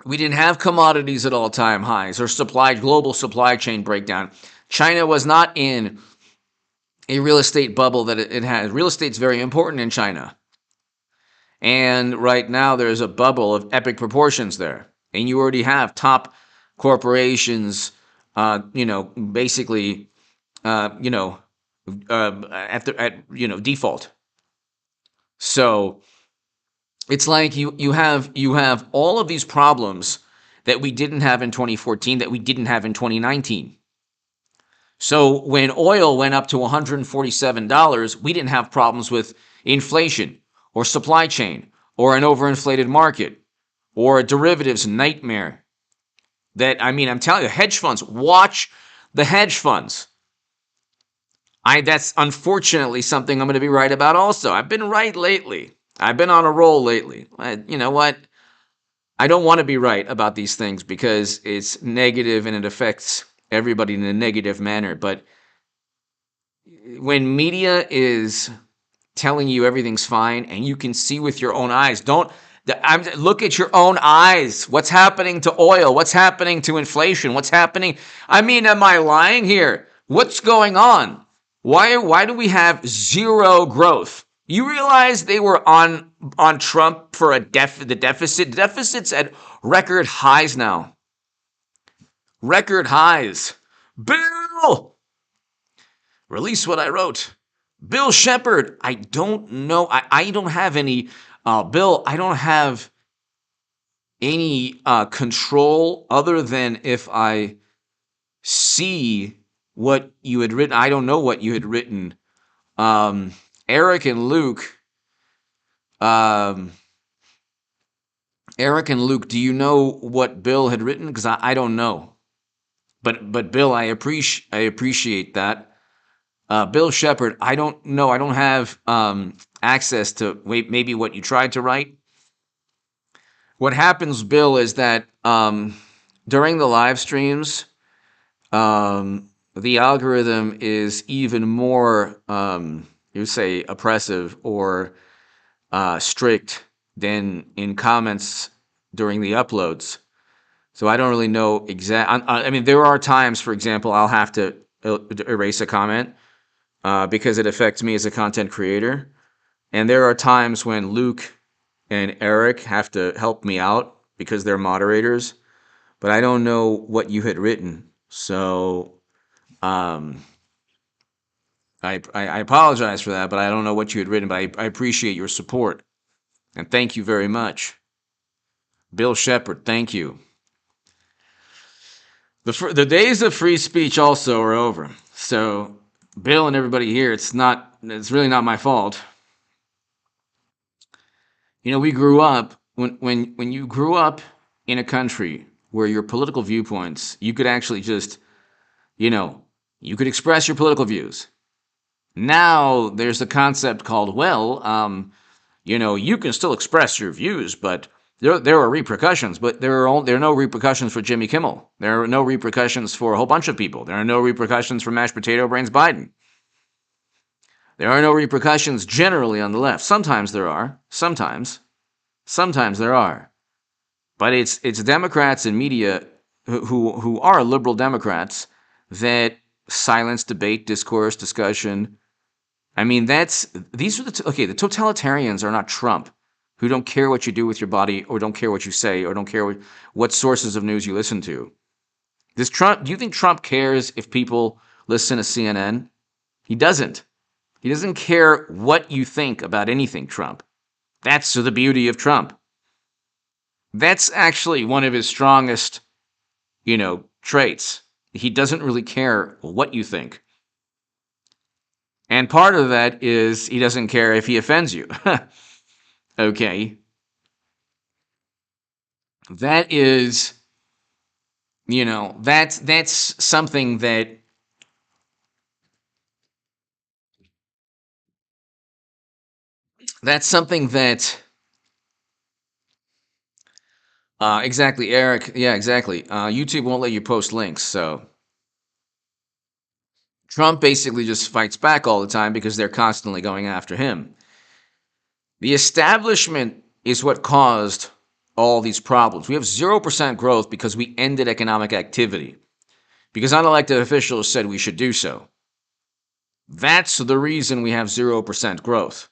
A: We didn't have commodities at all-time highs or global supply chain breakdown. China was not in a real estate bubble that it has. Real estate's very important in China. And right now there's a bubble of epic proportions there. And you already have top corporations, basically, at default. So it's like you have all of these problems that we didn't have in 2014, that we didn't have in 2019. So when oil went up to $147, we didn't have problems with inflation or supply chain or an overinflated market or a derivatives nightmare. I'm telling you, hedge funds, watch the hedge funds. That's unfortunately something I'm going to be right about also. I've been right lately. I've been on a roll lately. You know what? I don't want to be right about these things because it's negative and it affects everybody in a negative manner. But when media is telling you everything's fine and you can see with your own eyes, look at your own eyes. What's happening to oil? What's happening to inflation? What's happening? I mean, am I lying here? What's going on? Why do we have zero growth? You realize they were on Trump for the deficit. The deficit's at record highs now. Record highs. Bill, release what I wrote. Bill Shepard, I don't know. I don't have any, Bill, I don't have any control other than if I see what you had written. I don't know what you had written. Eric and Luke, do you know what Bill had written? Because I don't know. But Bill, I appreciate that. Bill Shepard, I don't know. I don't have access to maybe what you tried to write. What happens, Bill, is that during the live streams, the algorithm is even more, you say, oppressive or strict than in comments during the uploads. So I don't really know I mean, there are times, for example, I'll have to erase a comment because it affects me as a content creator. And there are times when Luke and Eric have to help me out because they're moderators. But I don't know what you had written. So I apologize for that, but I don't know what you had written. But I appreciate your support. And thank you very much. Bill Shepard, thank you. The days of free speech also are over. So Bill and everybody here, it's really not my fault. You know, we grew up when you grew up in a country where your political viewpoints, you could actually just, you could express your political views. Now there's a concept called, you can still express your views, but there are repercussions. But there are no repercussions for Jimmy Kimmel. There are no repercussions for a whole bunch of people. There are no repercussions for mashed potato brains Biden. There are no repercussions generally on the left. Sometimes there are. Sometimes there are. But it's Democrats and media who are liberal Democrats that silence debate, discourse, discussion. I mean, these are the totalitarians are not Trump, who don't care what you do with your body or don't care what you say or don't care what sources of news you listen to. Do you think Trump cares if people listen to CNN? He doesn't. He doesn't care what you think about anything, Trump. That's the beauty of Trump. That's actually one of his strongest, traits. He doesn't really care what you think. And part of that is he doesn't care if he offends you. Okay. That is, that's something that exactly, Eric. Yeah, exactly. YouTube won't let you post links, so Trump basically just fights back all the time because they're constantly going after him. The establishment is what caused all these problems. We have 0% growth because we ended economic activity, because unelected officials said we should do so. That's the reason we have 0% growth.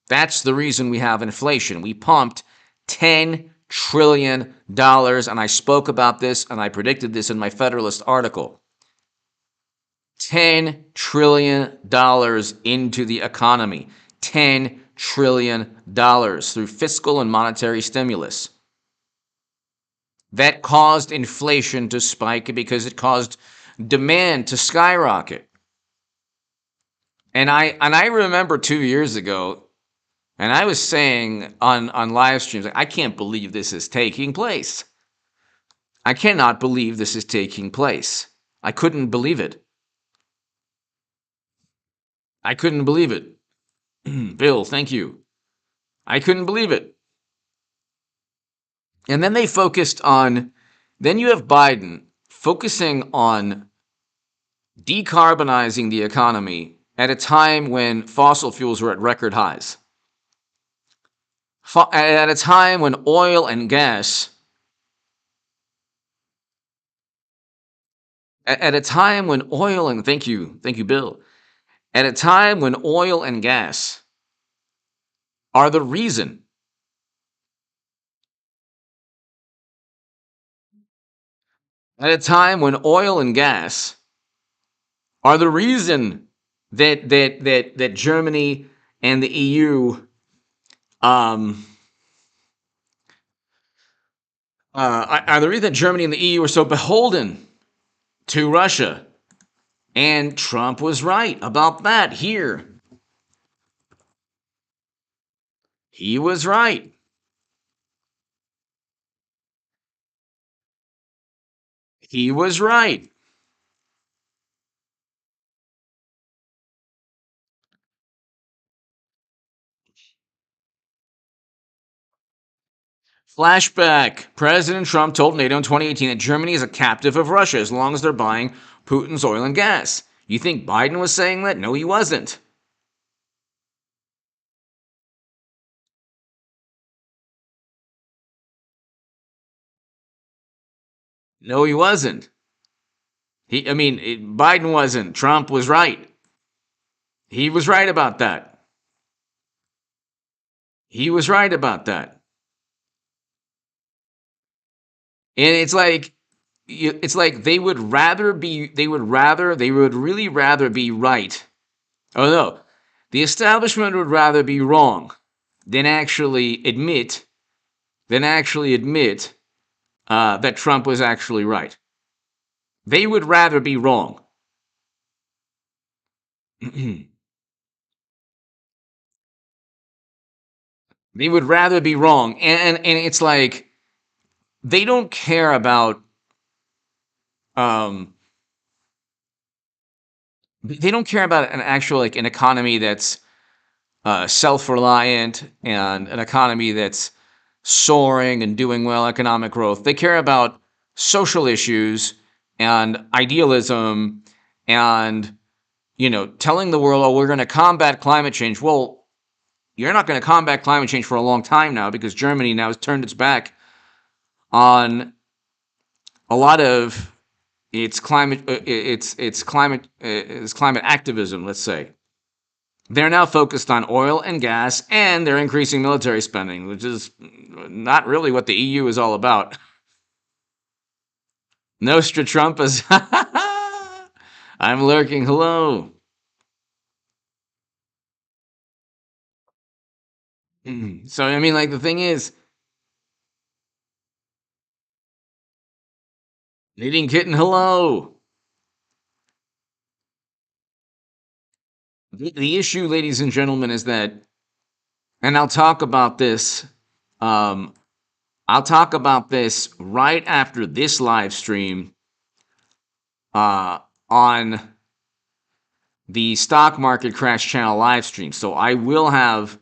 A: That's the reason we have inflation. We pumped $10 trillion, and I spoke about this and I predicted this in my Federalist article. $10 trillion into the economy. $10 trillion through fiscal and monetary stimulus. That caused inflation to spike because it caused demand to skyrocket. And I remember 2 years ago, and I was saying on live streams, I can't believe this is taking place. I cannot believe this is taking place. I couldn't believe it. I couldn't believe it. Bill, thank you. I couldn't believe it. And then they focused on, then you have Biden focusing on decarbonizing the economy at a time when fossil fuels were at record highs. At a time when oil and gas, at a time when oil and, thank you, Bill, at a time when oil and gas are the reason, at a time when oil and gas are the reason that Germany and the EU are the reason that Germany and the EU are so beholden to Russia. And Trump was right about that here. He was right. He was right. Flashback. President Trump told NATO in 2018 that Germany is a captive of Russia as long as they're buying Putin's oil and gas. You think Biden was saying that? No, he wasn't. No, he wasn't. Biden wasn't. Trump was right. He was right about that. He was right about that. And it's like they would really rather be right. Oh no, the establishment would rather be wrong than actually admit that Trump was actually right. They would rather be wrong. They would rather be wrong, and it's like they don't care about um an actual, like, an economy that's self-reliant and an economy that's soaring and doing well, economic growth. They care about social issues and idealism and, telling the world, oh, we're going to combat climate change. Well, you're not going to combat climate change for a long time now, because Germany now has turned its back on a lot of its climate activism, let's say. They're now focused on oil and gas, and they're increasing military spending, which is not really what the EU is all about. Nostra Trumpas. I'm lurking. Hello. So, like, the thing is, Knitting Kitten, hello. The issue, ladies and gentlemen, is that, and I'll talk about this right after this live stream on the stock market crash channel live stream. So I will have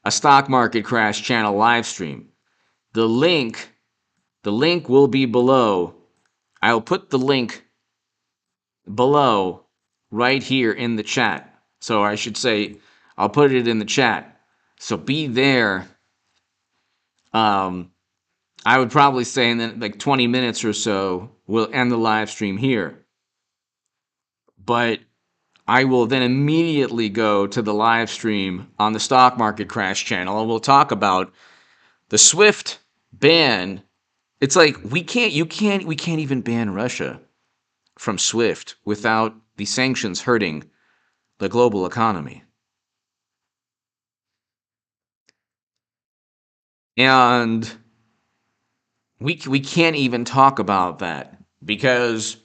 A: a stock market crash channel live stream. The link will be below. I'll put the link below right here in the chat. So I should say, I'll put it in the chat. So be there. I would probably say in like 20 minutes or so, we'll end the live stream here. But I will then immediately go to the live stream on the stock market crash channel, and we'll talk about the SWIFT ban. It's like we can't even ban Russia from SWIFT without the sanctions hurting the global economy. And we can't even talk about that, because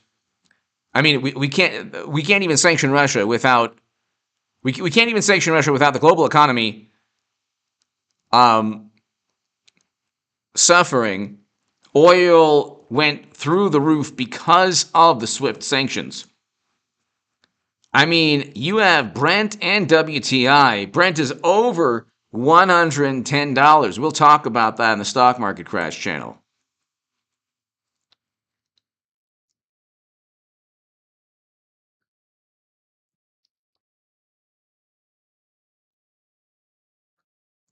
A: we can't even sanction Russia without we can't even sanction Russia without the global economy suffering. Oil went through the roof because of the SWIFT sanctions. You have Brent and WTI. Brent is over $110. We'll talk about that in the stock market crash channel.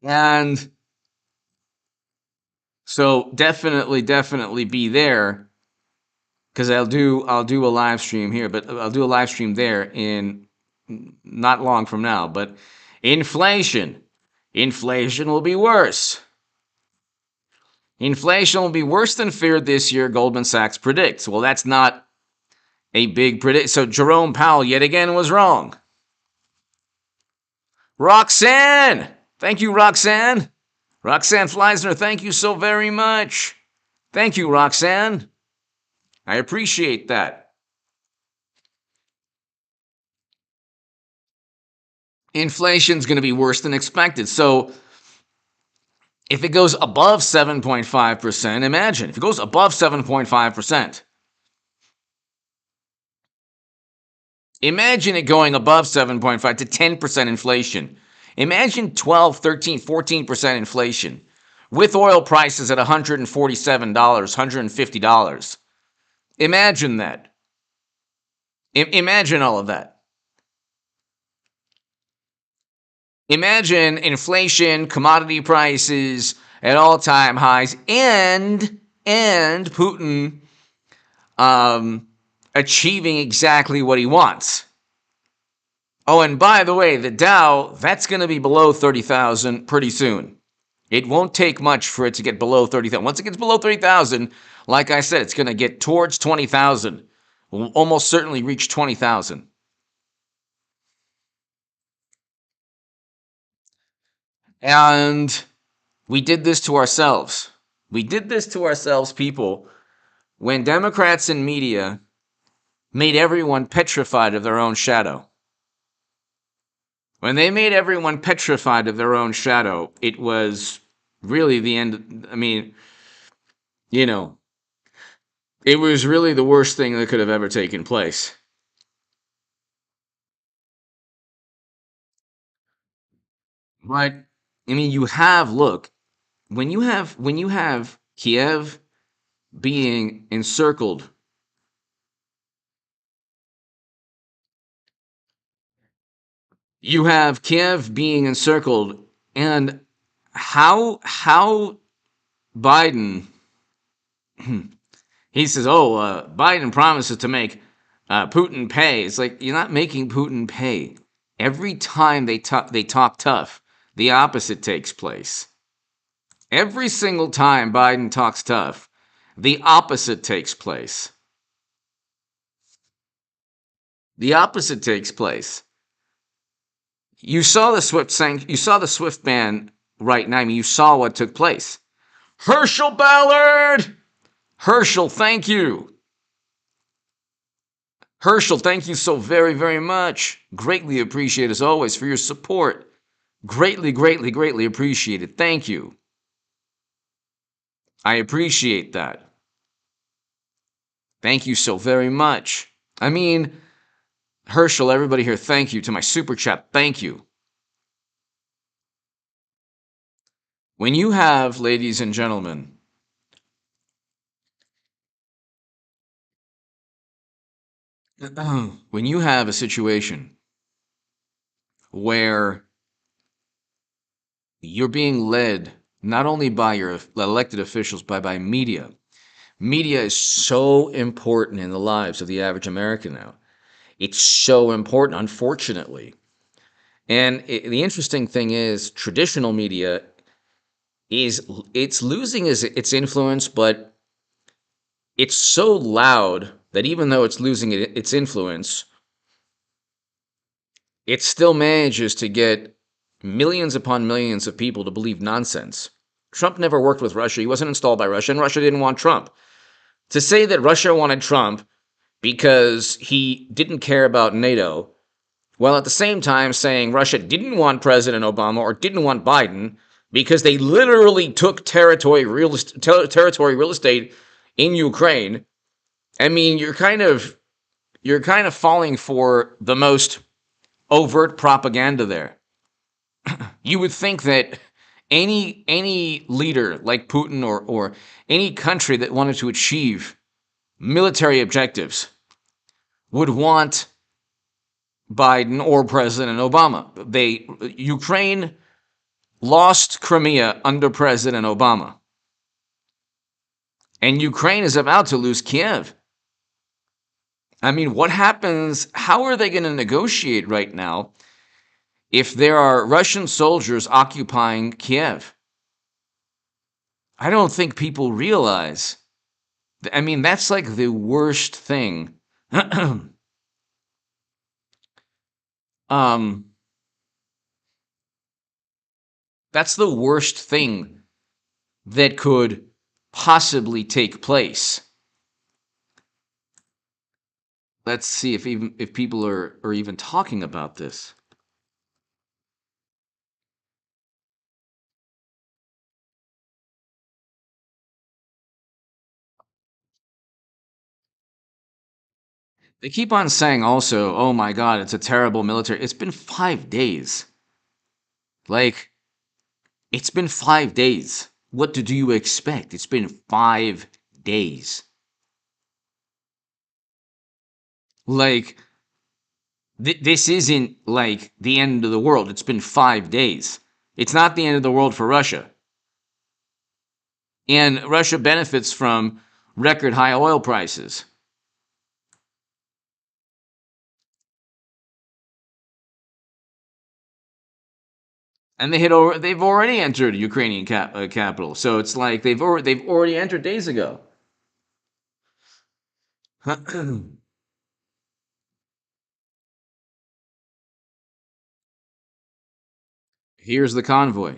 A: And so definitely be there, because I'll do a live stream here, but I'll do a live stream there in not long from now. But inflation will be worse. Inflation will be worse than feared this year, Goldman Sachs predicts. Well, that's not a big predict. So Jerome Powell yet again was wrong. Roxanne! Thank you, Roxanne. Roxanne Fleisner, thank you so very much. Thank you, Roxanne. I appreciate that. Inflation's going to be worse than expected. So if it goes above 7.5%, imagine if it goes above 7.5%. Imagine it going above 7.5 to 10% inflation. Imagine 12, 13, 14% inflation with oil prices at $147, $150. Imagine that. Imagine all of that. Imagine inflation, commodity prices at all-time highs, and Putin achieving exactly what he wants. Oh, and by the way, the Dow, that's going to be below 30,000 pretty soon. It won't take much for it to get below 30,000. Once it gets below 30,000, like I said, it's going to get towards 20,000. Will almost certainly reach 20,000. And we did this to ourselves. We did this to ourselves, people, when Democrats and media made everyone petrified of their own shadow. When they made everyone petrified of their own shadow, it was really the end. I mean, it was really the worst thing that could have ever taken place. But, I mean, look, when you have Kiev being encircled, and how Biden, he says, Biden promises to make Putin pay. It's like, you're not making Putin pay. Every time they talk tough, the opposite takes place. Every single time Biden talks tough, the opposite takes place. The opposite takes place. You saw the SWIFT ban right now. I mean, you saw what took place. Herschel Ballard! Herschel, thank you. Herschel, thank you so very, very much. Greatly appreciate, as always, for your support. Greatly, greatly, greatly appreciate it. Thank you. I appreciate that. Thank you so very much. I mean, Herschel, everybody here, thank you. To my super chat, thank you. When you have, ladies and gentlemen, when you have a situation where you're being led not only by your elected officials, but by media. Media is so important in the lives of the average American now. It's so important, unfortunately. And the interesting thing is, traditional media it's losing its influence, but it's so loud that even though it's losing its influence, it still manages to get millions upon millions of people to believe nonsense. Trump never worked with Russia. He wasn't installed by Russia, and Russia didn't want Trump. To say that Russia wanted Trump because he didn't care about NATO, while at the same time saying Russia didn't want President Obama or didn't want Biden because they literally took territory real estate in Ukraine. I mean, you're kind of falling for the most overt propaganda there. You would think that any leader like Putin or any country that wanted to achieve military objectives would want Biden or President Obama. Ukraine lost Crimea under President Obama. And Ukraine is about to lose Kiev. I mean, what happens? How are they going to negotiate right now if there are Russian soldiers occupying Kiev? I don't think people realize. I mean, that's like the worst thing. That's the worst thing that could possibly take place. Let's see if people are even talking about this. They keep on saying also, oh my God, it's a terrible military. It's been 5 days. Like, it's been 5 days. What do you expect? It's been 5 days. Like, this isn't like the end of the world. It's been 5 days. It's not the end of the world for Russia. And Russia benefits from record high oil prices. And they've already entered Ukrainian capital. So it's like they've already entered days ago. Here's the convoy.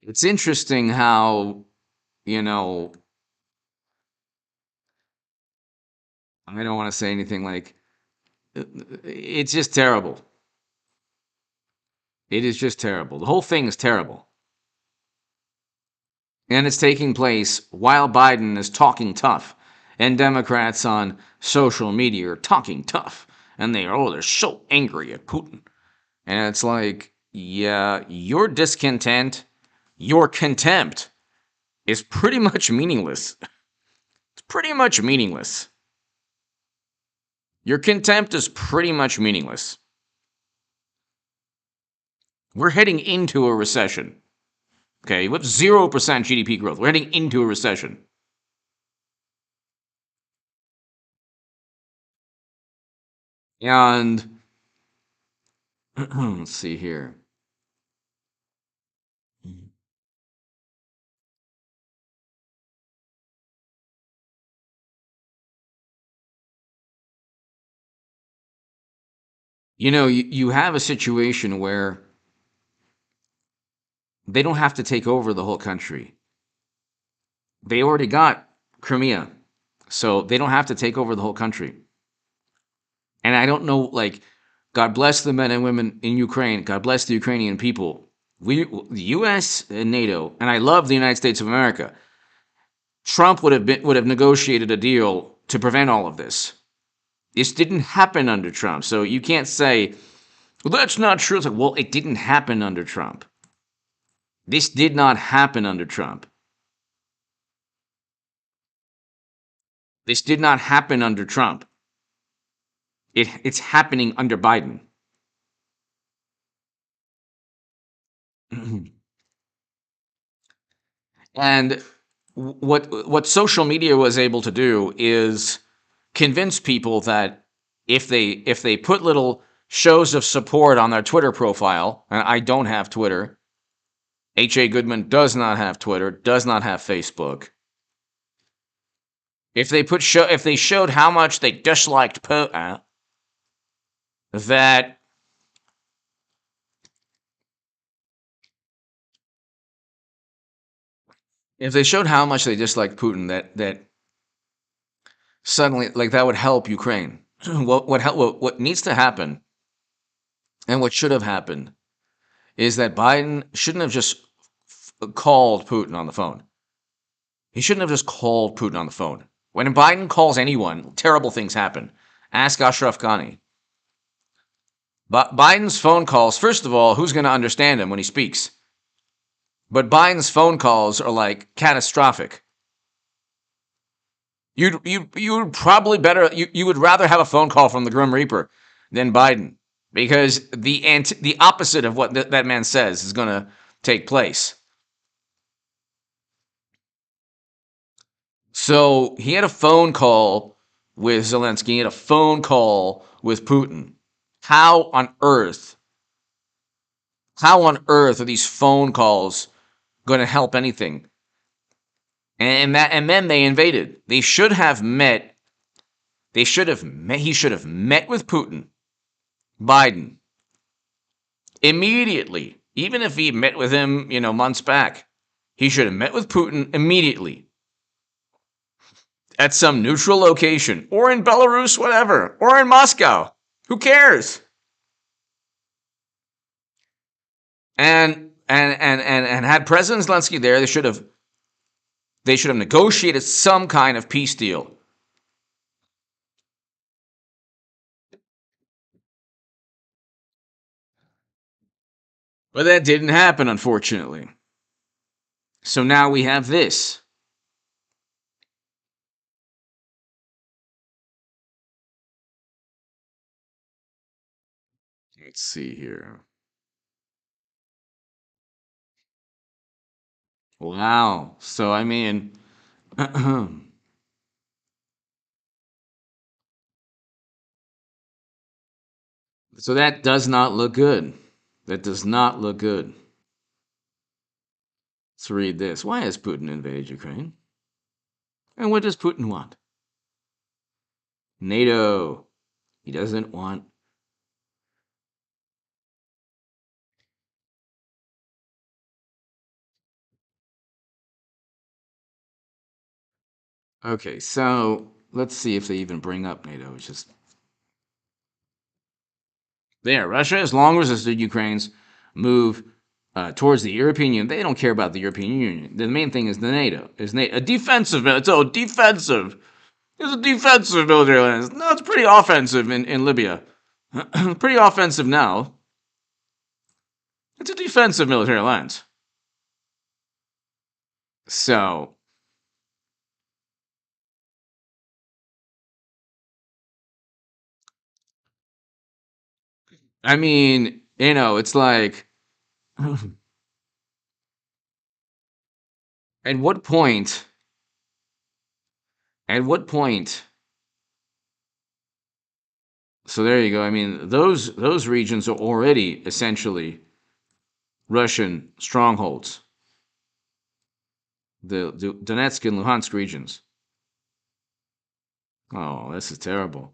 A: It's interesting how, you know, I don't want to say anything like, it's just terrible. It is just terrible. The whole thing is terrible. And it's taking place while Biden is talking tough. And Democrats on social media are talking tough. And they're so angry at Putin. And it's like, yeah, your discontent, your contempt is pretty much meaningless. It's pretty much meaningless. Your contempt is pretty much meaningless. We're heading into a recession. Okay, with 0% GDP growth. We're heading into a recession. And let's see here. You know, you have a situation where they don't have to take over the whole country. They already got Crimea, so they don't have to take over the whole country. And I don't know, like, God bless the men and women in Ukraine. God bless the Ukrainian people. The U.S. and NATO, and I love the United States of America. Trump would have negotiated a deal to prevent all of this. This didn't happen under Trump, so you can't say, well, that's not true. It's like, well, it didn't happen under Trump. This did not happen under Trump. This did not happen under Trump. It's happening under Biden. And what social media was able to do is convince people that if they put little shows of support on their Twitter profile, and I don't have Twitter, H.A. Goodman does not have Twitter, does not have Facebook. If they showed how much they disliked Putin, that if they showed how much they disliked Putin, that suddenly, like, that would help Ukraine. What needs to happen, and what should have happened, is that Biden shouldn't have just called Putin on the phone. He shouldn't have just called Putin on the phone. When Biden calls anyone, terrible things happen. Ask Ashraf Ghani. But Biden's phone calls, first of all, who's going to understand him when he speaks? But Biden's phone calls are like catastrophic. You would probably you would rather have a phone call from the Grim Reaper than Biden, because the opposite of what that man says is going to take place. So he had a phone call with Zelensky. He had a phone call with Putin. How on earth? How on earth are these phone calls going to help anything? And then they invaded. They should have met. They should have met. He should have met with Putin, Biden, immediately. Even if he met with him, months back, he should have met with Putin immediately at some neutral location, or in Belarus, whatever, or in Moscow. Who cares? And had President Zelensky there, they should have negotiated some kind of peace deal. But that didn't happen, unfortunately. So now we have this. Let's see here. Wow. So, I mean, so that does not look good. That does not look good. Let's read this. Why has Putin invaded Ukraine? And what does Putin want? NATO. He doesn't want. Okay, so let's see if they even bring up NATO. It's just there. Russia has long resisted Ukraine's move towards the European Union. They don't care about the European Union. The main thing is the NATO. Is a defensive? It's defensive. It's a defensive military alliance. No, it's pretty offensive in Libya. Pretty offensive now. It's a defensive military alliance. So, I mean, it's like, at what point? At what point? So there you go. I mean, those regions are already essentially Russian strongholds. The Donetsk and Luhansk regions. Oh, this is terrible.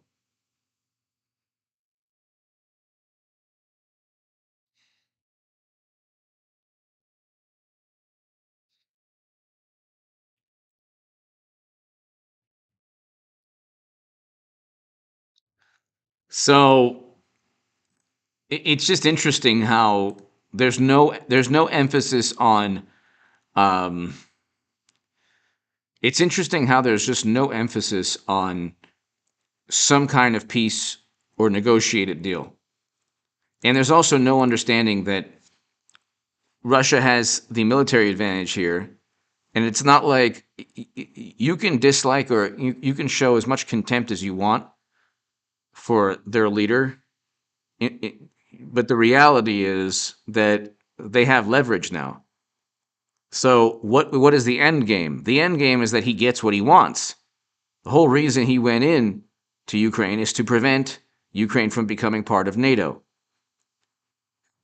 A: So it's just interesting how there's no emphasis on. Um, it's interesting how there's just no emphasis on some kind of peace or negotiated deal, and there's also no understanding that Russia has the military advantage here. And it's not like you can dislike or you can show as much contempt as you want for their leader. But the reality is that they have leverage now. So what is the end game? The end game is that he gets what he wants. The whole reason he went in to Ukraine is to prevent Ukraine from becoming part of NATO.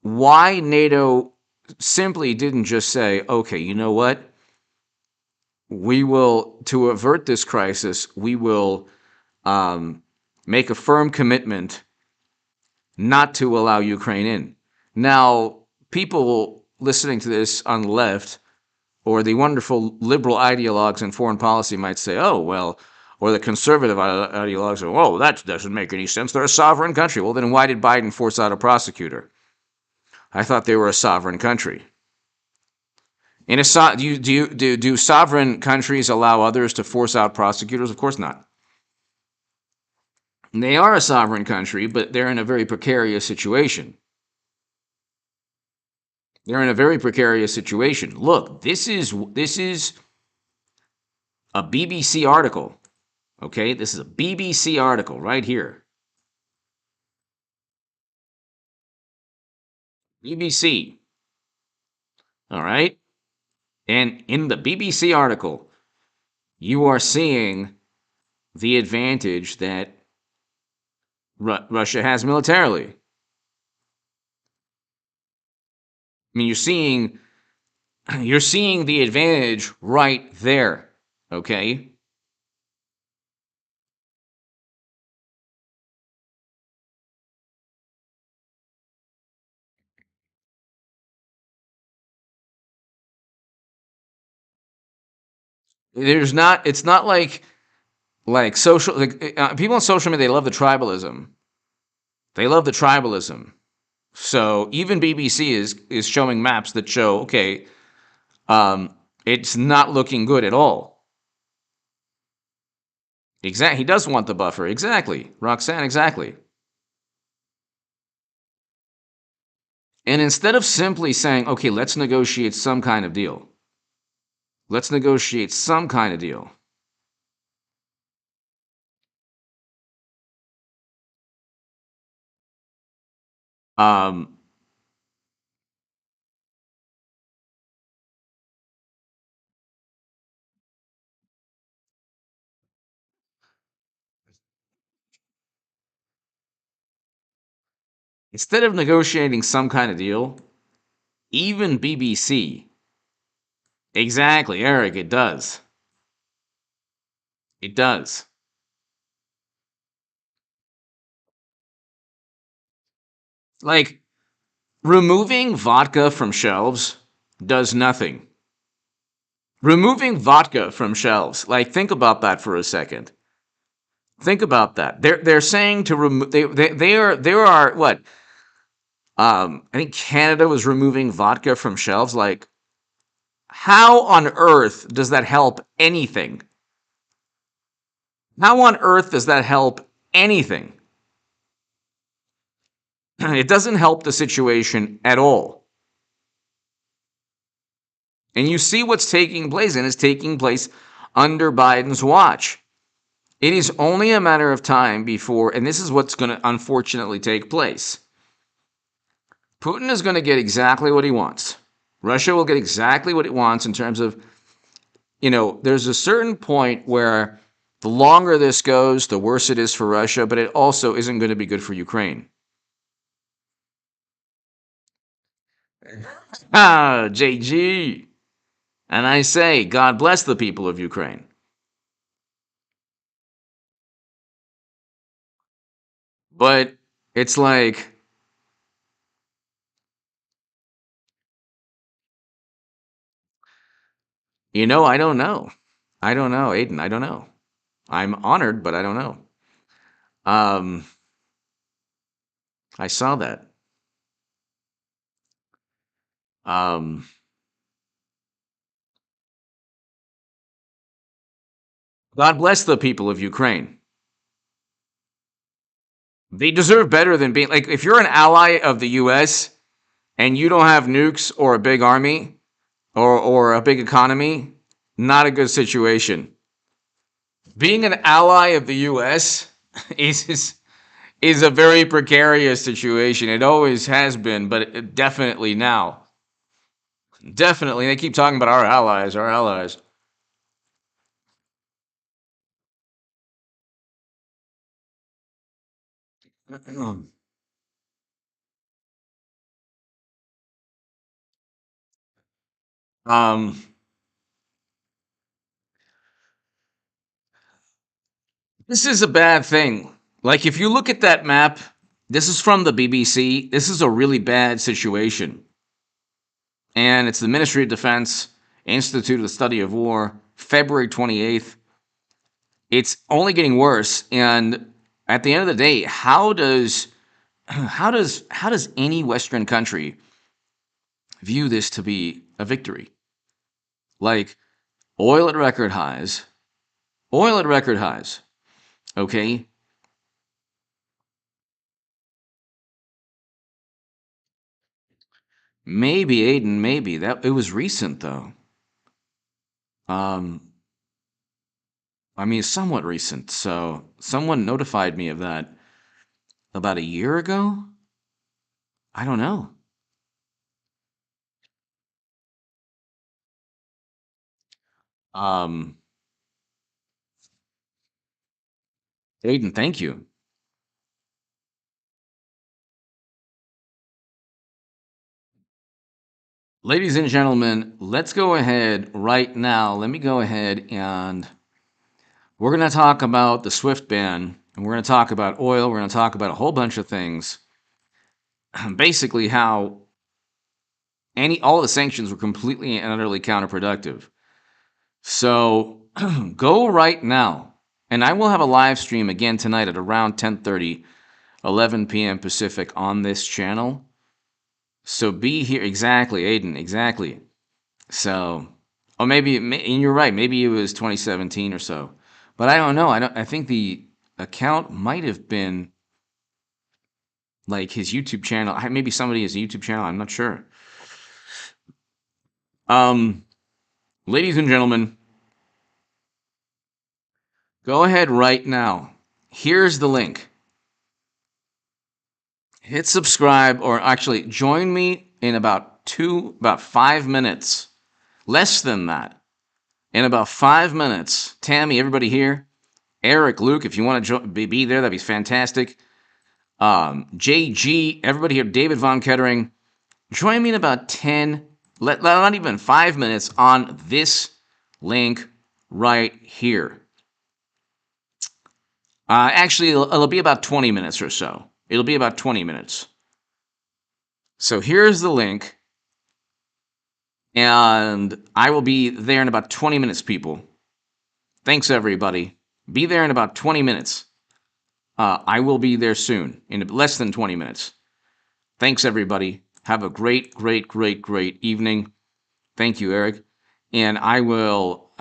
A: Why NATO simply didn't just say, okay, you know what? We will, to avert this crisis, we will make a firm commitment not to allow Ukraine in. Now, people listening to this on the left or the wonderful liberal ideologues in foreign policy might say, oh, well, or the conservative ideologues say, oh, that doesn't make any sense. They're a sovereign country. Well, then why did Biden force out a prosecutor? I thought they were a sovereign country. Do sovereign countries allow others to force out prosecutors? Of course not. They are a sovereign country, but they're in a very precarious situation. They're in a very precarious situation. Look, this is a BBC article. Okay, this is a BBC article right here. BBC. All right. And in the BBC article, you are seeing the advantage that Russia has militarily. I mean, you're seeing the advantage right there. Okay. There's not. It's not like social. People on social media, they love the tribalism. They love the tribalism. So even BBC is showing maps that show, okay, it's not looking good at all. Exactly. He does want the buffer. Exactly. Roxanne, exactly. And instead of simply saying, okay, let's negotiate some kind of deal. Let's negotiate some kind of deal. Um, Instead of negotiating some kind of deal, even BBC. Exactly, Eric, it does. It does. Like, removing vodka from shelves does nothing. Removing vodka from shelves. Like, think about that for a second. Think about that. They're saying to remove. They are there are what? I think Canada was removing vodka from shelves. Like, how on earth does that help anything? How on earth does that help anything? It doesn't help the situation at all. And you see what's taking place, and it's taking place under Biden's watch. It is only a matter of time before, and this is what's going to unfortunately take place. Putin is going to get exactly what he wants. Russia will get exactly what it wants in terms of, there's a certain point where the longer this goes, the worse it is for Russia, but it also isn't going to be good for Ukraine. Ah, JG. And I say, God bless the people of Ukraine. But it's like, I don't know. I don't know, Aiden. I don't know. I'm honored, but I don't know. Um, I saw that. Um, God bless the people of Ukraine. They deserve better than being like, if you're an ally of the US and you don't have nukes or a big army or a big economy, not a good situation. Being an ally of the US is a very precarious situation. It always has been, but definitely now. Definitely. They keep talking about our allies, our allies. um, this is a bad thing. Like, if you look at that map, this is from the BBC. This is a really bad situation. And it's the Ministry of Defense, Institute of the Study of War, February 28th. It's only getting worse. And at the end of the day, how does any Western country view this to be a victory? Like, oil at record highs, oil at record highs. Okay, maybe Aiden, maybe that it was recent though. Um, I mean, it's somewhat recent. So someone notified me of that about a year ago. I don't know. Um, Aiden, thank you. Ladies and gentlemen, let's go ahead right now. Let me go ahead and we're going to talk about the SWIFT ban, and we're going to talk about oil. We're going to talk about a whole bunch of things. Basically, how all the sanctions were completely and utterly counterproductive. So go right now, and I will have a live stream again tonight at around 10:30, 11 p.m. Pacific on this channel. So be here. Exactly, Aiden, exactly. So, or maybe, and you're right, maybe it was 2017 or so. But I don't know. I think the account might have been like his YouTube channel. Maybe somebody has a YouTube channel. I'm not sure. Um, Ladies and gentlemen, go ahead right now. Here's the link. Hit subscribe, or actually join me in about 5 minutes. Less than that. In about 5 minutes. Tammy, everybody here. Eric, Luke, if you want to be there, that'd be fantastic. JG, everybody here. David Von Kettering. Join me in about 10, not even 5 minutes on this link right here. Actually, it'll be about 20 minutes or so. It'll be about 20 minutes. So here's the link. And I will be there in about 20 minutes, people. Thanks, everybody. Be there in about 20 minutes. I will be there soon, in less than 20 minutes. Thanks, everybody. Have a great, great, great, great evening. Thank you, Eric. And I will,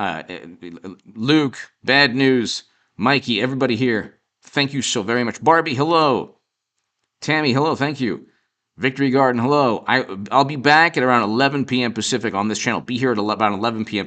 A: Luke, Bad News, Mikey, everybody here. Thank you so very much. Barbie, hello. Tammy, hello. Thank you. Victory Garden, hello. I'll be back at around 11 p.m. Pacific on this channel. Be here at about 11 p.m.